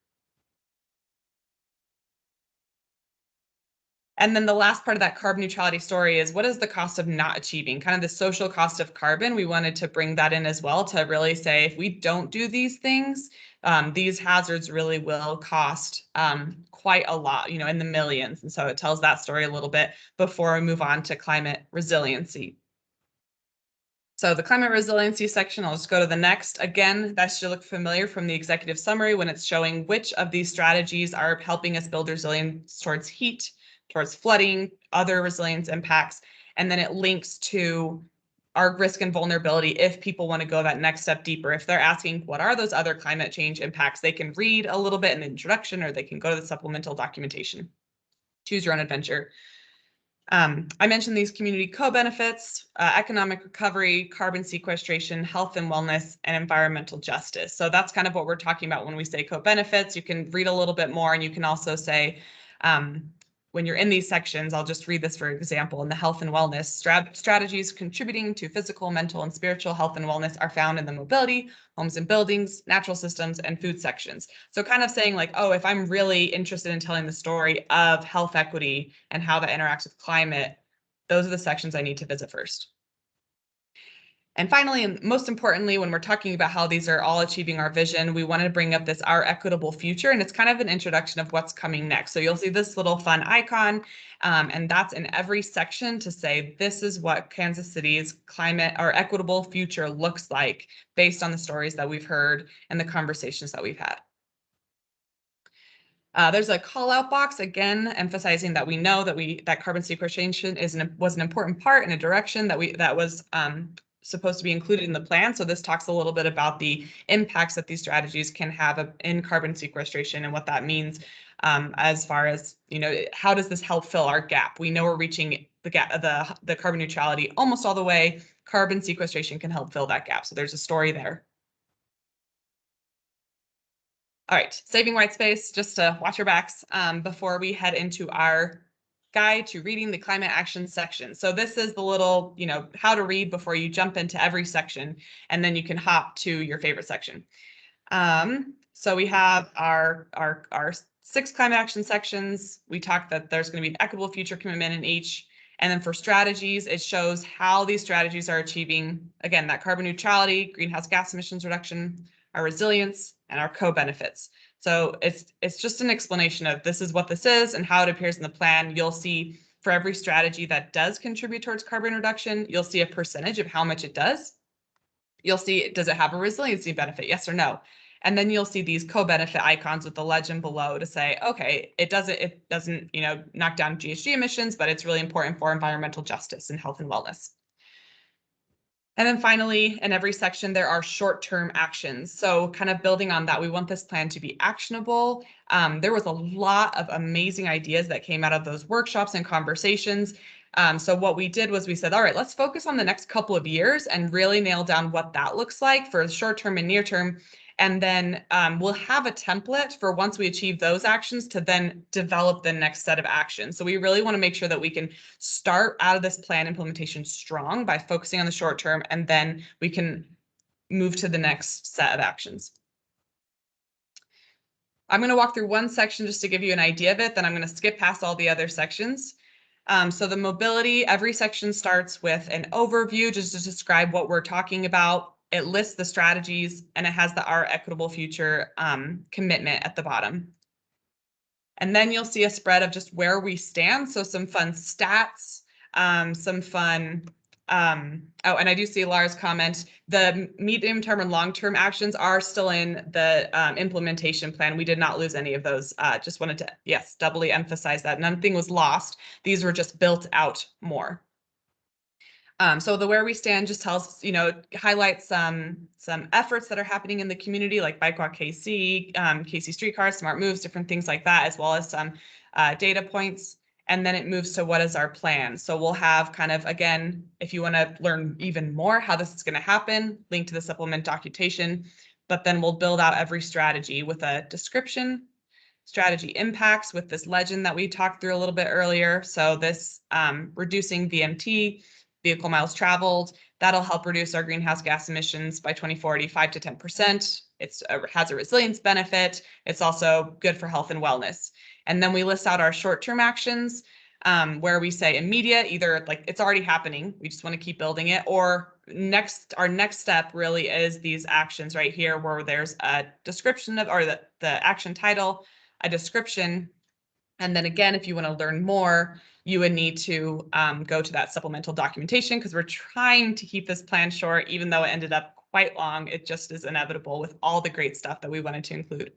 And then the last part of that carbon neutrality story is, what is the cost of not achieving? Kind of the social cost of carbon. We wanted to bring that in as well to really say, if we don't do these things, these hazards really will cost quite a lot, in the millions. And so it tells that story a little bit before we move on to climate resiliency. So the climate resiliency section, I'll just go to the next. Again, that should look familiar from the executive summary when it's showing which of these strategies are helping us build resilience towards heat, towards flooding, other resilience impacts. And then it links to our risk and vulnerability if people want to go that next step deeper. If they're asking, what are those other climate change impacts? They can read a little bit in the introduction, or they can go to the supplemental documentation. Choose your own adventure. I mentioned these community co-benefits, economic recovery, carbon sequestration, health and wellness, and environmental justice. So that's kind of what we're talking about when we say co-benefits. You can read a little bit more, and you can also say, when you're in these sections, I'll just read this for example, in the health and wellness, strategies contributing to physical, mental, and spiritual health and wellness are found in the mobility, homes and buildings, natural systems, and food sections. So kind of saying like, oh, if I'm really interested in telling the story of health equity and how that interacts with climate, those are the sections I need to visit first. And finally, and most importantly, when we're talking about how these are all achieving our vision, we wanted to bring up this our equitable future, and it's kind of an introduction of what's coming next. So you'll see this little fun icon, and that's in every section to say this is what Kansas City's climate or equitable future looks like based on the stories that we've heard and the conversations that we've had. There's a call out box, again, emphasizing that we know that carbon sequestration was an important part in a direction that was supposed to be included in the plan. So this talks a little bit about the impacts that these strategies can have in carbon sequestration and what that means as far as, you know, how does this help fill our gap? We know we're reaching the gap, the carbon neutrality almost all the way. Carbon sequestration can help fill that gap. So there's a story there. All right, saving white space, just to watch your backs before we head into our guide to reading the climate action section. So this is the little, you know, how to read before you jump into every section, and then you can hop to your favorite section. So we have our 6 climate action sections. We talked that there's going to be an equitable future commitment in each. And then for strategies, it shows how these strategies are achieving, again, that carbon neutrality, greenhouse gas emissions reduction, our resilience, and our co-benefits. So it's just an explanation of this is what this is and how it appears in the plan. You'll see for every strategy that does contribute towards carbon reduction, you'll see a percentage of how much it does. You'll see, does it have a resiliency benefit? Yes or no? And then you'll see these co-benefit icons with the legend below to say, okay, it doesn't, you know, knock down GHG emissions, but it's really important for environmental justice and health and wellness. And then finally, in every section, there are short-term actions. So kind of building on that, we want this plan to be actionable. There was a lot of amazing ideas that came out of those workshops and conversations. So what we did was we said, all right, let's focus on the next couple of years and really nail down what that looks like for short-term and near-term. And then we'll have a template for once we achieve those actions to then develop the next set of actions. So we really want to make sure that we can start out of this plan implementation strong by focusing on the short term, and then we can move to the next set of actions. I'm going to walk through one section just to give you an idea of it, then I'm going to skip past all the other sections. So the mobility, every section starts with an overview just to describe what we're talking about. It lists the strategies and it has the Our Equitable Future commitment at the bottom. And then you'll see a spread of just where we stand. So some fun stats, some fun, oh, and I do see Lara's comment, the medium term and long term actions are still in the implementation plan. We did not lose any of those. Just wanted to, yes, doubly emphasize that. Nothing was lost. These were just built out more. So the where we stand just tells, you know, highlights some efforts that are happening in the community, like Bike Walk KC, KC Streetcars, Smart Moves, different things like that, as well as some data points. And then it moves to what is our plan. So we'll have kind of, again, if you want to learn even more how this is going to happen, link to the supplement documentation, but then we'll build out every strategy with a description, strategy impacts with this legend that we talked through a little bit earlier. So this reducing VMT, vehicle miles traveled, that'll help reduce our greenhouse gas emissions by 2040, 5 to 10%. It has a resilience benefit. It's also good for health and wellness. And then we list out our short-term actions where we say immediate, either like it's already happening, we just want to keep building it, or our next step really is these actions right here where there's a description of, or the action title, a description. And then again, if you want to learn more, you would need to go to that supplemental documentation, because we're trying to keep this plan short, even though it ended up quite long. It just is inevitable with all the great stuff that we wanted to include.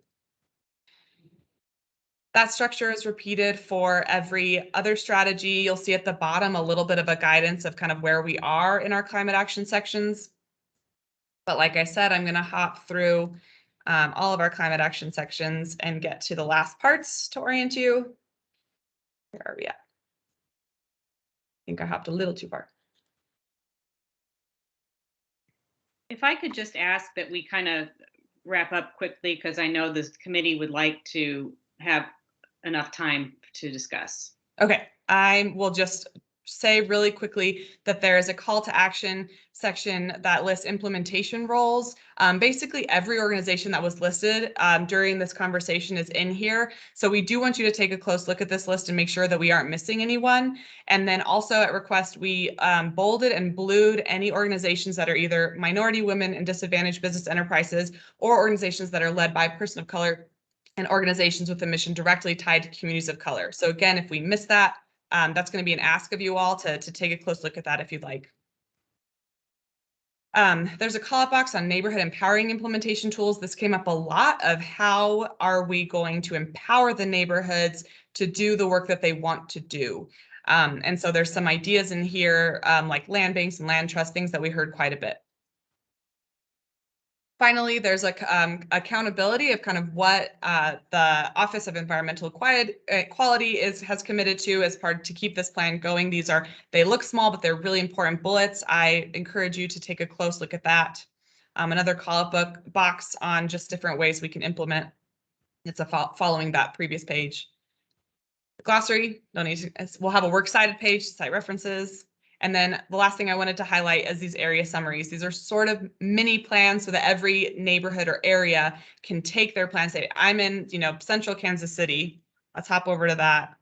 That structure is repeated for every other strategy. You'll see at the bottom a little bit of a guidance of kind of where we are in our climate action sections. But like I said, I'm going to hop through all of our climate action sections and get to the last parts to orient you. Where are we at? I think I hopped a little too far. If I could just ask that we kind of wrap up quickly, because I know this committee would like to have enough time to discuss. Okay, I will just say really quickly that there is a call to action section that lists implementation roles. Basically, every organization that was listed during this conversation is in here. So we do want you to take a close look at this list and make sure that we aren't missing anyone. And then also at request, we bolded and blued any organizations that are either minority, women, and disadvantaged business enterprises, or organizations that are led by a person of color, and organizations with a mission directly tied to communities of color. So again, if we miss that, that's going to be an ask of you all to take a close look at that if you'd like. There's a call-out box on neighborhood empowering implementation tools. This came up a lot of how are we going to empower the neighborhoods to do the work that they want to do. And so there's some ideas in here, like land banks and land trust, things that we heard quite a bit. Finally, there's accountability of kind of what the Office of Environmental Quality has committed to as part to keep this plan going. They look small, but they're really important bullets. I encourage you to take a close look at that. Another call-up box on just different ways we can implement. It's following that previous page. Glossary, we'll have a works cited page, cite references. And then the last thing I wanted to highlight is these area summaries. These are sort of mini plans so that every neighborhood or area can take their plan, say, I'm in, central Kansas City. Let's hop over to that.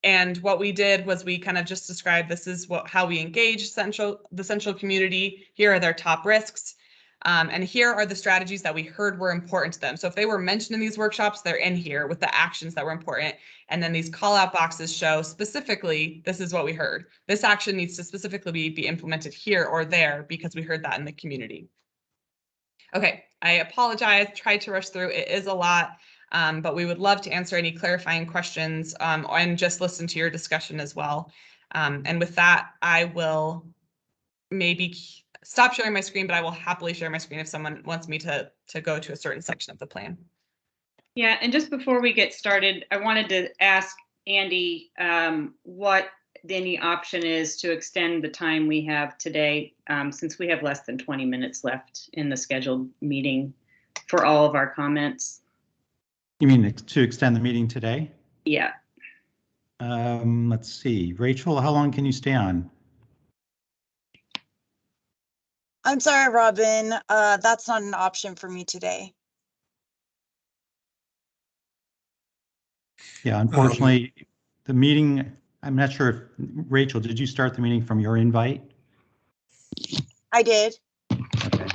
And what we did was we kind of just described this is how we engage the central community. Here are their top risks. And here are the strategies that we heard were important to them. So if they were mentioned in these workshops, they're in here with the actions that were important. And then these call out boxes show specifically, this is what we heard. This action needs to specifically be implemented here or there because we heard that in the community. Okay, I apologize, tried to rush through. It is a lot, but we would love to answer any clarifying questions and just listen to your discussion as well. And with that, I will maybe stop sharing my screen, but I will happily share my screen if someone wants me to go to a certain section of the plan. Yeah, and just before we get started, I wanted to ask Andy what any option is to extend the time we have today, since we have less than 20 minutes left in the scheduled meeting for all of our comments. You mean to extend the meeting today? Yeah. Let's see. Rachel, how long can you stay on? I'm sorry, Robin. That's not an option for me today. Yeah, unfortunately, the meeting, I'm not sure if, Rachel, did you start the meeting from your invite? I did. Okay.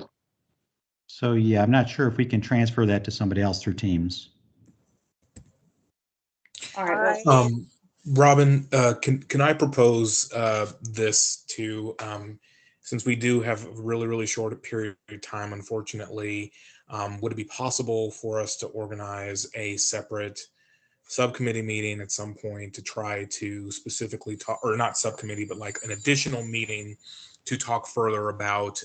So yeah, I'm not sure if we can transfer that to somebody else through Teams. All right. Robin, can I propose this to, since we do have a really short period of time, unfortunately, would it be possible for us to organize a separate subcommittee meeting at some point to try to specifically talk, or not subcommittee, but like an additional meeting to talk further about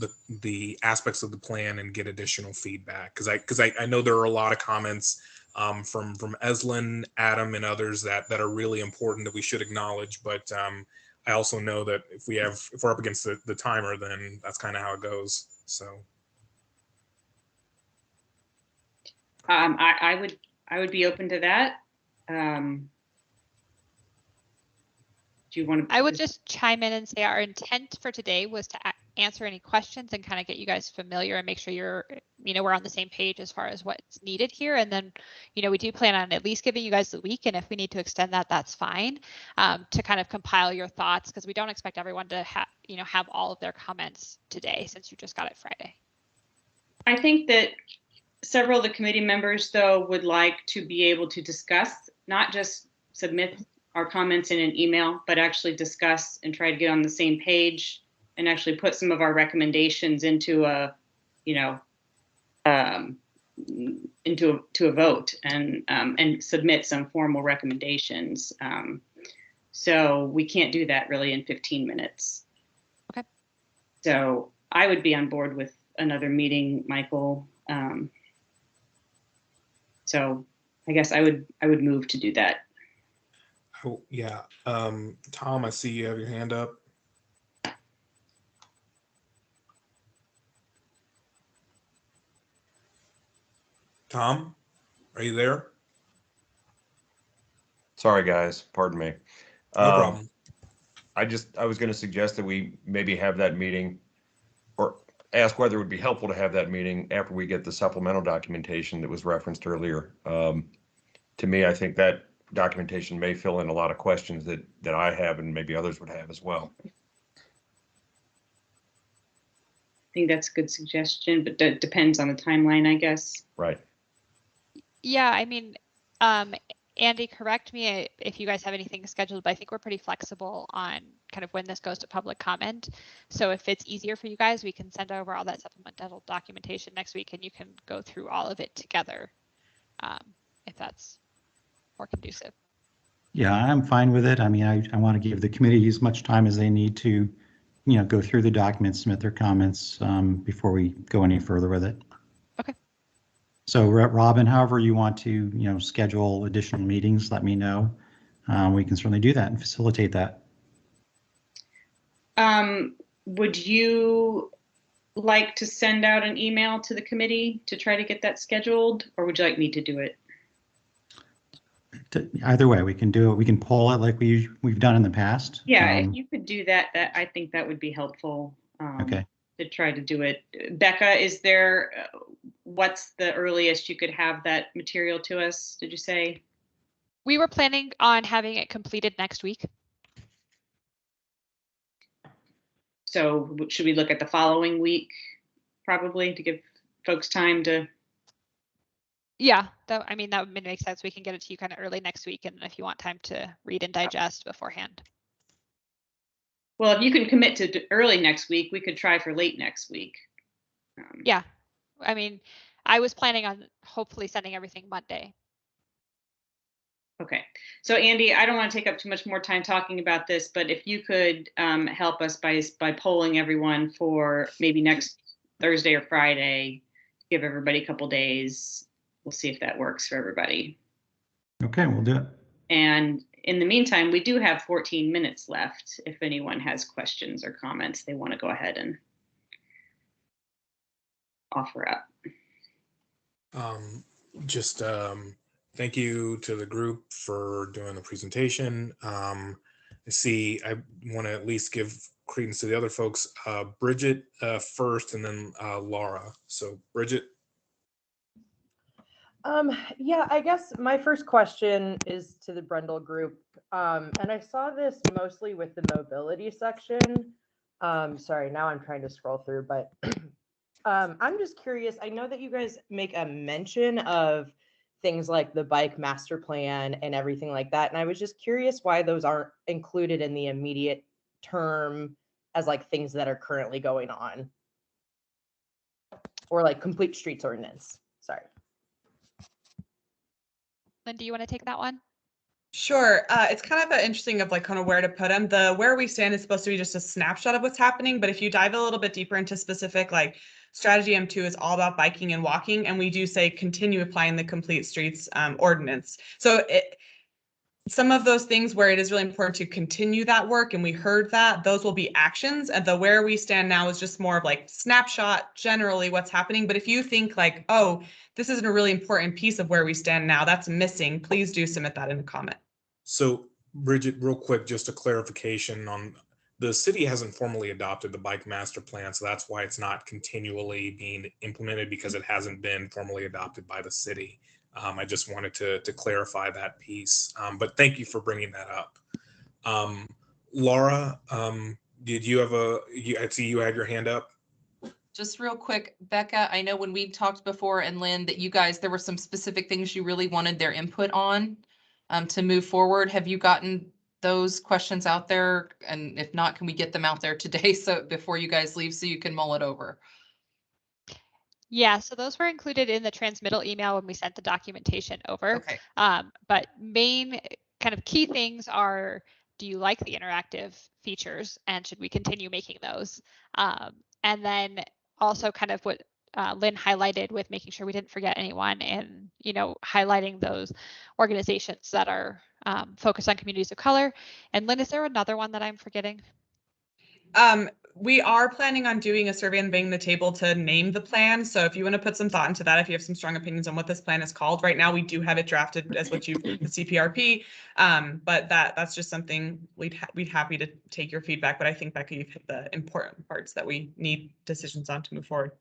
the aspects of the plan and get additional feedback? Because I know there are a lot of comments from Eslin, Adam, and others that are really important that we should acknowledge. But I also know that if we're up against the timer, then that's kind of how it goes. So. I would be open to that. Do you want to? I would just chime in and say our intent for today was to answer any questions and kind of get you guys familiar and make sure we're on the same page as far as what's needed here. And then, we do plan on at least giving you guys the week. And if we need to extend that, that's fine, to kind of compile your thoughts, because we don't expect everyone to have all of their comments today since you just got it Friday. I think that several of the committee members, though, would like to be able to discuss, not just submit our comments in an email, but actually discuss and try to get on the same page and actually put some of our recommendations into a vote and submit some formal recommendations. So we can't do that really in 15 minutes. Okay. So I would be on board with another meeting, Michael. So I guess I would move to do that. Oh, yeah. Tom, I see you have your hand up. Tom, are you there? Sorry, guys. Pardon me. No problem. I was going to suggest that we maybe have that meeting, or ask whether it would be helpful to have that meeting after we get the supplemental documentation that was referenced earlier. To me, I think that documentation may fill in a lot of questions that I have and maybe others would have as well. I think that's a good suggestion, but that depends on the timeline, I guess. Right. Yeah, I mean, Andy, correct me if you guys have anything scheduled, but I think we're pretty flexible on kind of when this goes to public comment. So if it's easier for you guys, we can send over all that supplemental documentation next week and you can go through all of it together, if that's more conducive. Yeah, I'm fine with it. I mean, I want to give the committee as much time as they need to, go through the documents, submit their comments before we go any further with it. Okay. So Robin, however you want to, schedule additional meetings, let me know. We can certainly do that and facilitate that. Would you like to send out an email to the committee to try to get that scheduled, or would you like me to do it? Either way, we can do it. We can poll it like we've done in the past. Yeah, if you could do that, I think that would be helpful. Okay. To try to do it. Becca, is there, what's the earliest you could have that material to us, did you say? We were planning on having it completed next week. So should we look at the following week, probably, to give folks time to? Yeah, that would make sense. We can get it to you kind of early next week, and if you want time to read and digest beforehand. Well, if you can commit to early next week, we could try for late next week. Yeah, I was planning on hopefully sending everything Monday. Okay, so Andy, I don't want to take up too much more time talking about this, but if you could help us by polling everyone for maybe next Thursday or Friday, give everybody a couple days. We'll see if that works for everybody. Okay, we'll do it. And in the meantime, we do have 14 minutes left. If anyone has questions or comments, they want to go ahead and offer up. Thank you to the group for doing the presentation. I want to at least give credence to the other folks. Bridget first, and then Laura. So Bridget. Yeah, I guess my first question is to the Brendel group. And I saw this mostly with the mobility section. Sorry, now I'm trying to scroll through, but I'm just curious. I know that you guys make a mention of things like the bike master plan and everything like that. And I was just curious why those aren't included in the immediate term as like things that are currently going on. Or like complete streets ordinance. Sorry. Lynn, do you want to take that one? Sure. It's kind of interesting of like kind of where to put them. The where we stand is supposed to be just a snapshot of what's happening. But if you dive a little bit deeper into specific, like strategy M2 is all about biking and walking. And we do say continue applying the complete streets ordinance. So some of those things where it is really important to continue that work, and we heard that, those will be actions. And the where we stand now is just more of like snapshot, generally what's happening. But if you think like, oh, this isn't a really important piece of where we stand now, that's missing, please do submit that in a comment. So Bridget, real quick, just a clarification on the city hasn't formally adopted the bike master plan. So that's why it's not continually being implemented, because it hasn't been formally adopted by the city. I just wanted to clarify that piece, but thank you for bringing that up. Laura, did you have I see you had your hand up. Just real quick, Becca, I know when we talked before, and Lynn, that you guys, there were some specific things you really wanted their input on to move forward. Have you gotten those questions out there? And if not, can we get them out there today so before you guys leave so you can mull it over? Yeah, so those were included in the transmittal email when we sent the documentation over. Okay. But main kind of key things are, do you like the interactive features, and should we continue making those? And then also kind of what Lynn highlighted with making sure we didn't forget anyone, and highlighting those organizations that are focused on communities of color. And Lynn, is there another one that I'm forgetting? We are planning on doing a survey and banging the table to name the plan. So if you want to put some thought into that, if you have some strong opinions on what this plan is called, right now we do have it drafted as what you the CPRP. But that's just something we'd happy to take your feedback. But I think, Becca, you've hit the important parts that we need decisions on to move forward.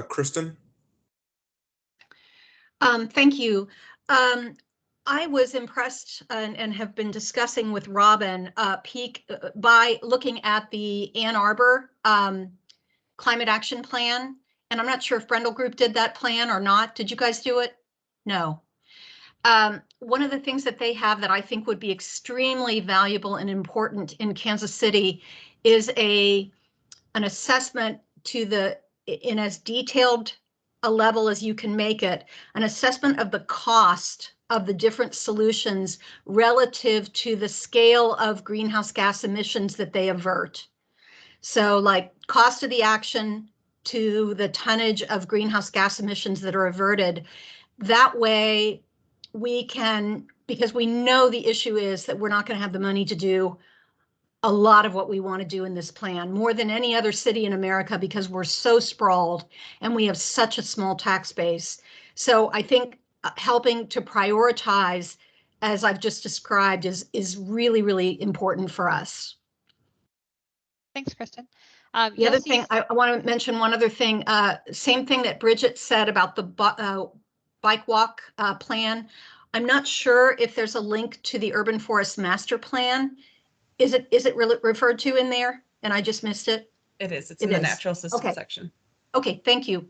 Kristen. Thank you. I was impressed and have been discussing with Robin Peak by looking at the Ann Arbor Climate Action Plan. And I'm not sure if Brendel Group did that plan or not. Did you guys do it? No. One of the things that they have that I think would be extremely valuable and important in Kansas City is an assessment to in as detailed a level as you can make it, an assessment of the cost of the different solutions relative to the scale of greenhouse gas emissions that they avert. So like cost of the action to the tonnage of greenhouse gas emissions that are averted. That way we can, because we know the issue is that we're not going to have the money to do a lot of what we want to do in this plan, more than any other city in America, because we're so sprawled and we have such a small tax base. So I think helping to prioritize, as I've just described, is really, really important for us. Thanks, Kristen. The other thing, I want to mention one other thing, same thing that Bridget said about the bike walk plan. I'm not sure if there's a link to the Urban Forest Master Plan. Is it really referred to in there? And I just missed it? It is. It's in the natural system section. Okay, thank you.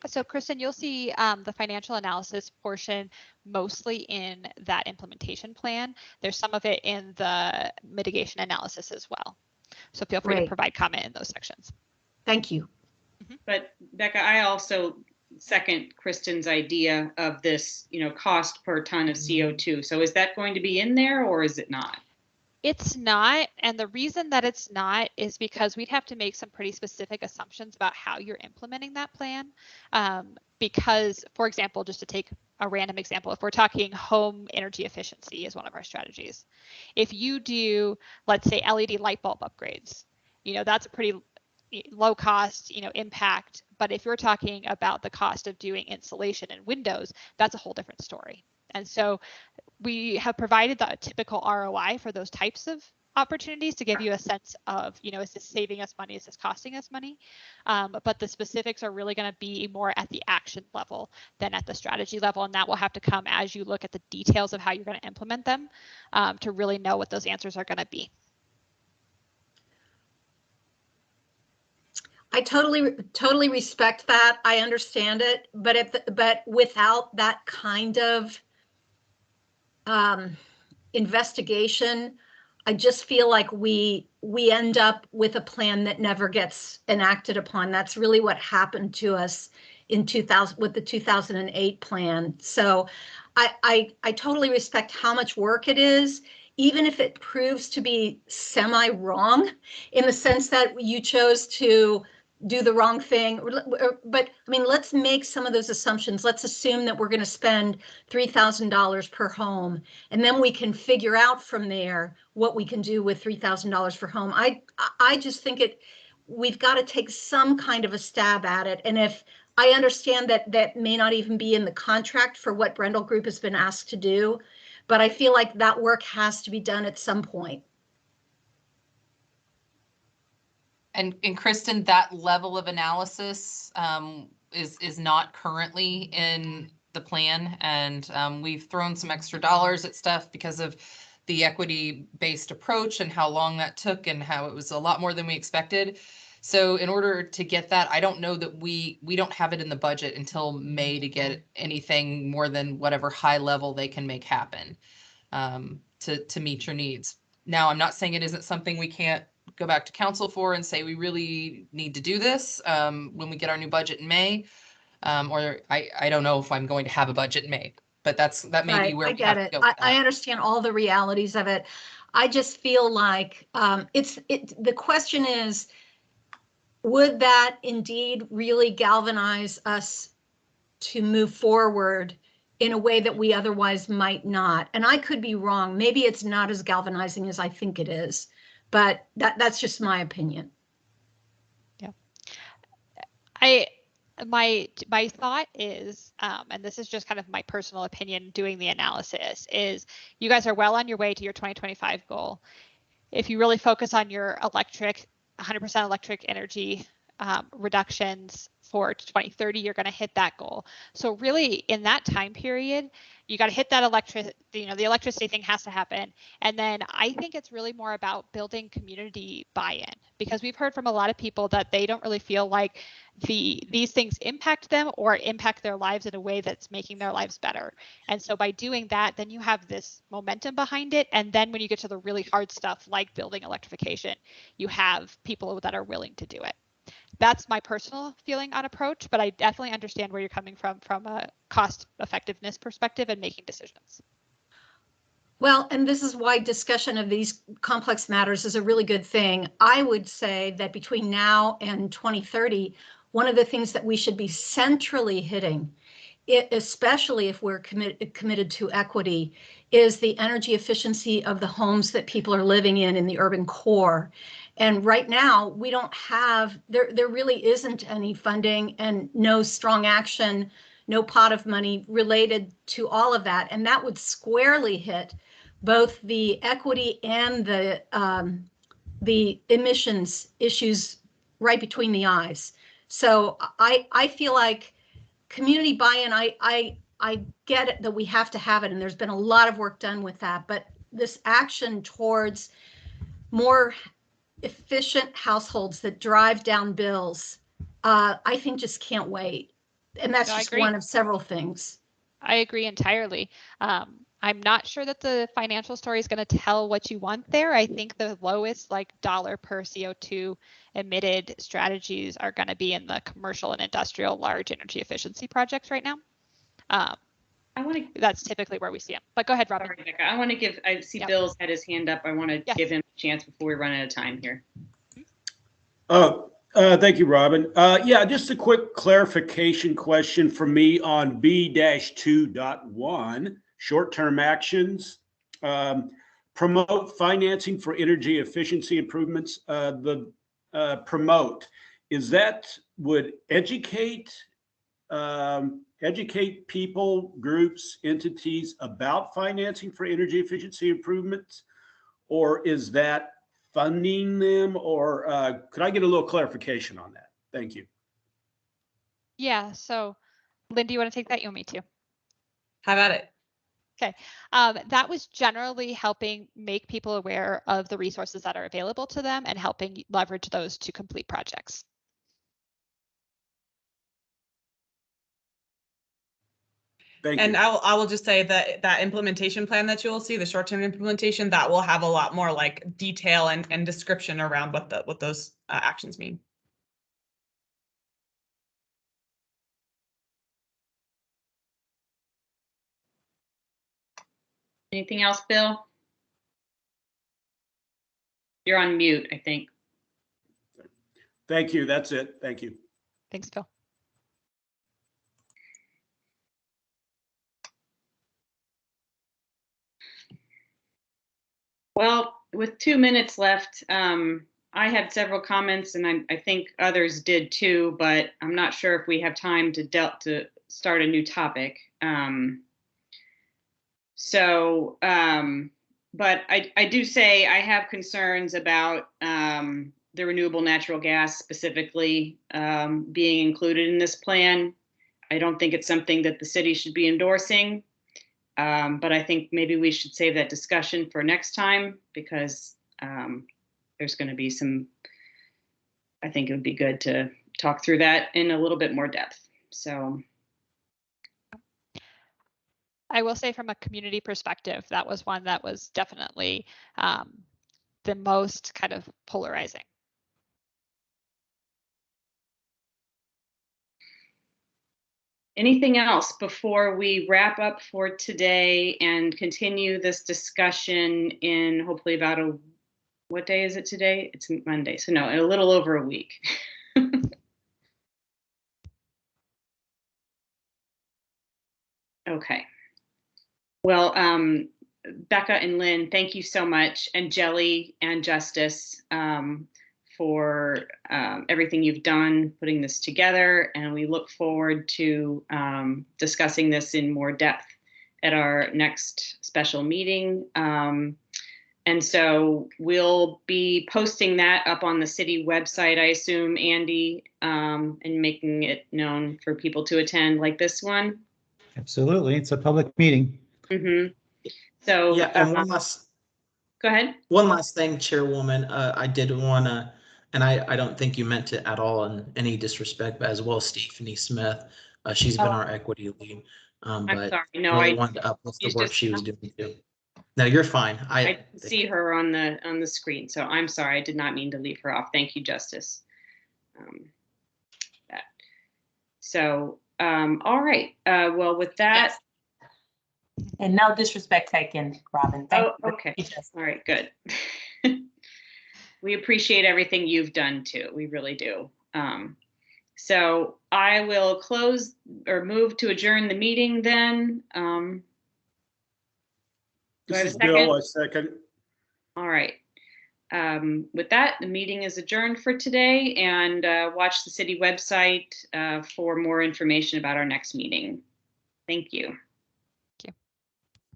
So Kristen, you'll see the financial analysis portion mostly in that implementation plan. There's some of it in the mitigation analysis as well. So feel free to provide comment in those sections. Thank you. But Becca, I also second Kristen's idea of this, cost per ton of CO2. So is that going to be in there or is it not? It's not. And the reason that it's not is because we'd have to make some pretty specific assumptions about how you're implementing that plan. Because, for example, just to take a random example, if we're talking home energy efficiency is one of our strategies. If you do, let's say, LED light bulb upgrades, that's a pretty low cost, impact. But if you're talking about the cost of doing insulation and windows, that's a whole different story. And so we have provided the typical ROI for those types of opportunities to give you a sense of, is this saving us money? Is this costing us money? But the specifics are really going to be more at the action level than at the strategy level. And that will have to come as you look at the details of how you're going to implement them to really know what those answers are going to be. I totally respect that. I understand it, but without that kind of investigation, I just feel like we end up with a plan that never gets enacted upon. That's really what happened to us in 2000 with the 2008 plan. So I totally respect how much work it is, even if it proves to be semi-wrong in the sense that you chose to do the wrong thing. But I mean, let's make some of those assumptions. Let's assume that we're going to spend $3,000 per home, and then we can figure out from there what we can do with $3,000 per home. I just think we've got to take some kind of a stab at it. And if I understand that may not even be in the contract for what Brendel Group has been asked to do, but I feel like that work has to be done at some point. And Kristen, that level of analysis is not currently in the plan, and we've thrown some extra dollars at stuff because of the equity-based approach and how long that took and how it was a lot more than we expected. So in order to get that, I don't know that we don't have it in the budget until May to get anything more than whatever high level they can make happen to meet your needs. Now, I'm not saying it isn't something we can't go back to council for and say we really need to do this when we get our new budget in May, or I don't know if I'm going to have a budget in May, but that may be where I get it. I understand all the realities of it. I just feel like the question is, would that indeed really galvanize us to move forward in a way that we otherwise might not? And I could be wrong. Maybe it's not as galvanizing as I think it is. But that's just my opinion. Yeah. My thought is, and this is just kind of my personal opinion doing the analysis, is you guys are well on your way to your 2025 goal. If you really focus on your 100% electric energy reductions for 2030, you're going to hit that goal. So really in that time period, you got to hit that the electricity thing has to happen. And then I think it's really more about building community buy-in, because we've heard from a lot of people that they don't really feel like these things impact them or impact their lives in a way that's making their lives better. And so by doing that, then you have this momentum behind it. And then when you get to the really hard stuff like building electrification, you have people that are willing to do it. That's my personal feeling on approach, but I definitely understand where you're coming from a cost effectiveness perspective and making decisions. Well, and this is why discussion of these complex matters is a really good thing. I would say that between now and 2030, one of the things that we should be centrally hitting, especially if we're committed to equity, is the energy efficiency of the homes that people are living in the urban core. And right now, we don't have, there really isn't any funding and no strong action, no pot of money related to all of that. And that would squarely hit both the equity and the emissions issues right between the eyes. So I feel like community buy-in, I get it that we have to have it, and there's been a lot of work done with that, but this action towards more efficient households that drive down bills, I think just can't wait. And that's just one of several things. I agree entirely. I'm not sure that the financial story is going to tell what you want there. I think the lowest dollar per CO2 emitted strategies are going to be in the commercial and industrial large energy efficiency projects right now. That's typically where we see them. But go ahead, Robin. Sorry, Becca. I want to give, I see Bill's had his hand up. I want to give him a chance before we run out of time here. Thank you, Robin. Yeah, just a quick clarification question for me on B-2.1, short-term actions. Promote financing for energy efficiency improvements. The promote, is that would educate people, groups, entities about financing for energy efficiency improvements, or is that funding them, or could I get a little clarification on that? Thank you. Yeah, so Lynn, do you want to take that? You want me to? How about it? Okay, that was generally helping make people aware of the resources that are available to them and helping leverage those to complete projects. And I will just say that that implementation plan that you will see, the short-term implementation, that will have a lot more detail and description around what those actions mean. Anything else, Bill? You're on mute, I think. Thank you. That's it. Thank you. Thanks, Bill. Well, with 2 minutes left, I had several comments, and I think others did too, but I'm not sure if we have time to start a new topic. But I do say I have concerns about the renewable natural gas specifically being included in this plan. I don't think it's something that the city should be endorsing. But I think maybe we should save that discussion for next time, because there's going to be I think it would be good to talk through that in a little bit more depth. So I will say from a community perspective, that was one that was definitely the most kind of polarizing. anything else before we wrap up for today and continue this discussion in hopefully about what day is it today? It's Monday. So no, in a little over a week. Okay. Well, Becca and Lynn, thank you so much, and Jelly and Justice for everything you've done putting this together, and we look forward to discussing this in more depth at our next special meeting. And so we'll be posting that up on the city website, I assume, Andy, and making it known for people to attend, like this one. Absolutely, it's a public meeting. Mm-hmm. So yeah, and one last. Go ahead. One last thing, Chairwoman, I did want to, and I don't think you meant it at all in any disrespect, but as well, Stephanie Smith, she's been our equity lead, but sorry. No, really I wanted to uplift the work she was doing too. No, you're fine. I see her on the screen, so I'm sorry. I did not mean to leave her off. Thank you, Justice. that. So, all right. Well, with that. And no disrespect taken, Robin. Thank you. Okay. All right, good. We appreciate everything you've done too. We really do. So I will close or move to adjourn the meeting then. Do I have a second? Bill, a second. All right. With that, the meeting is adjourned for today, and watch the city website for more information about our next meeting. Thank you. Thank you.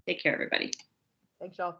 Take care, everybody. Thanks, y'all.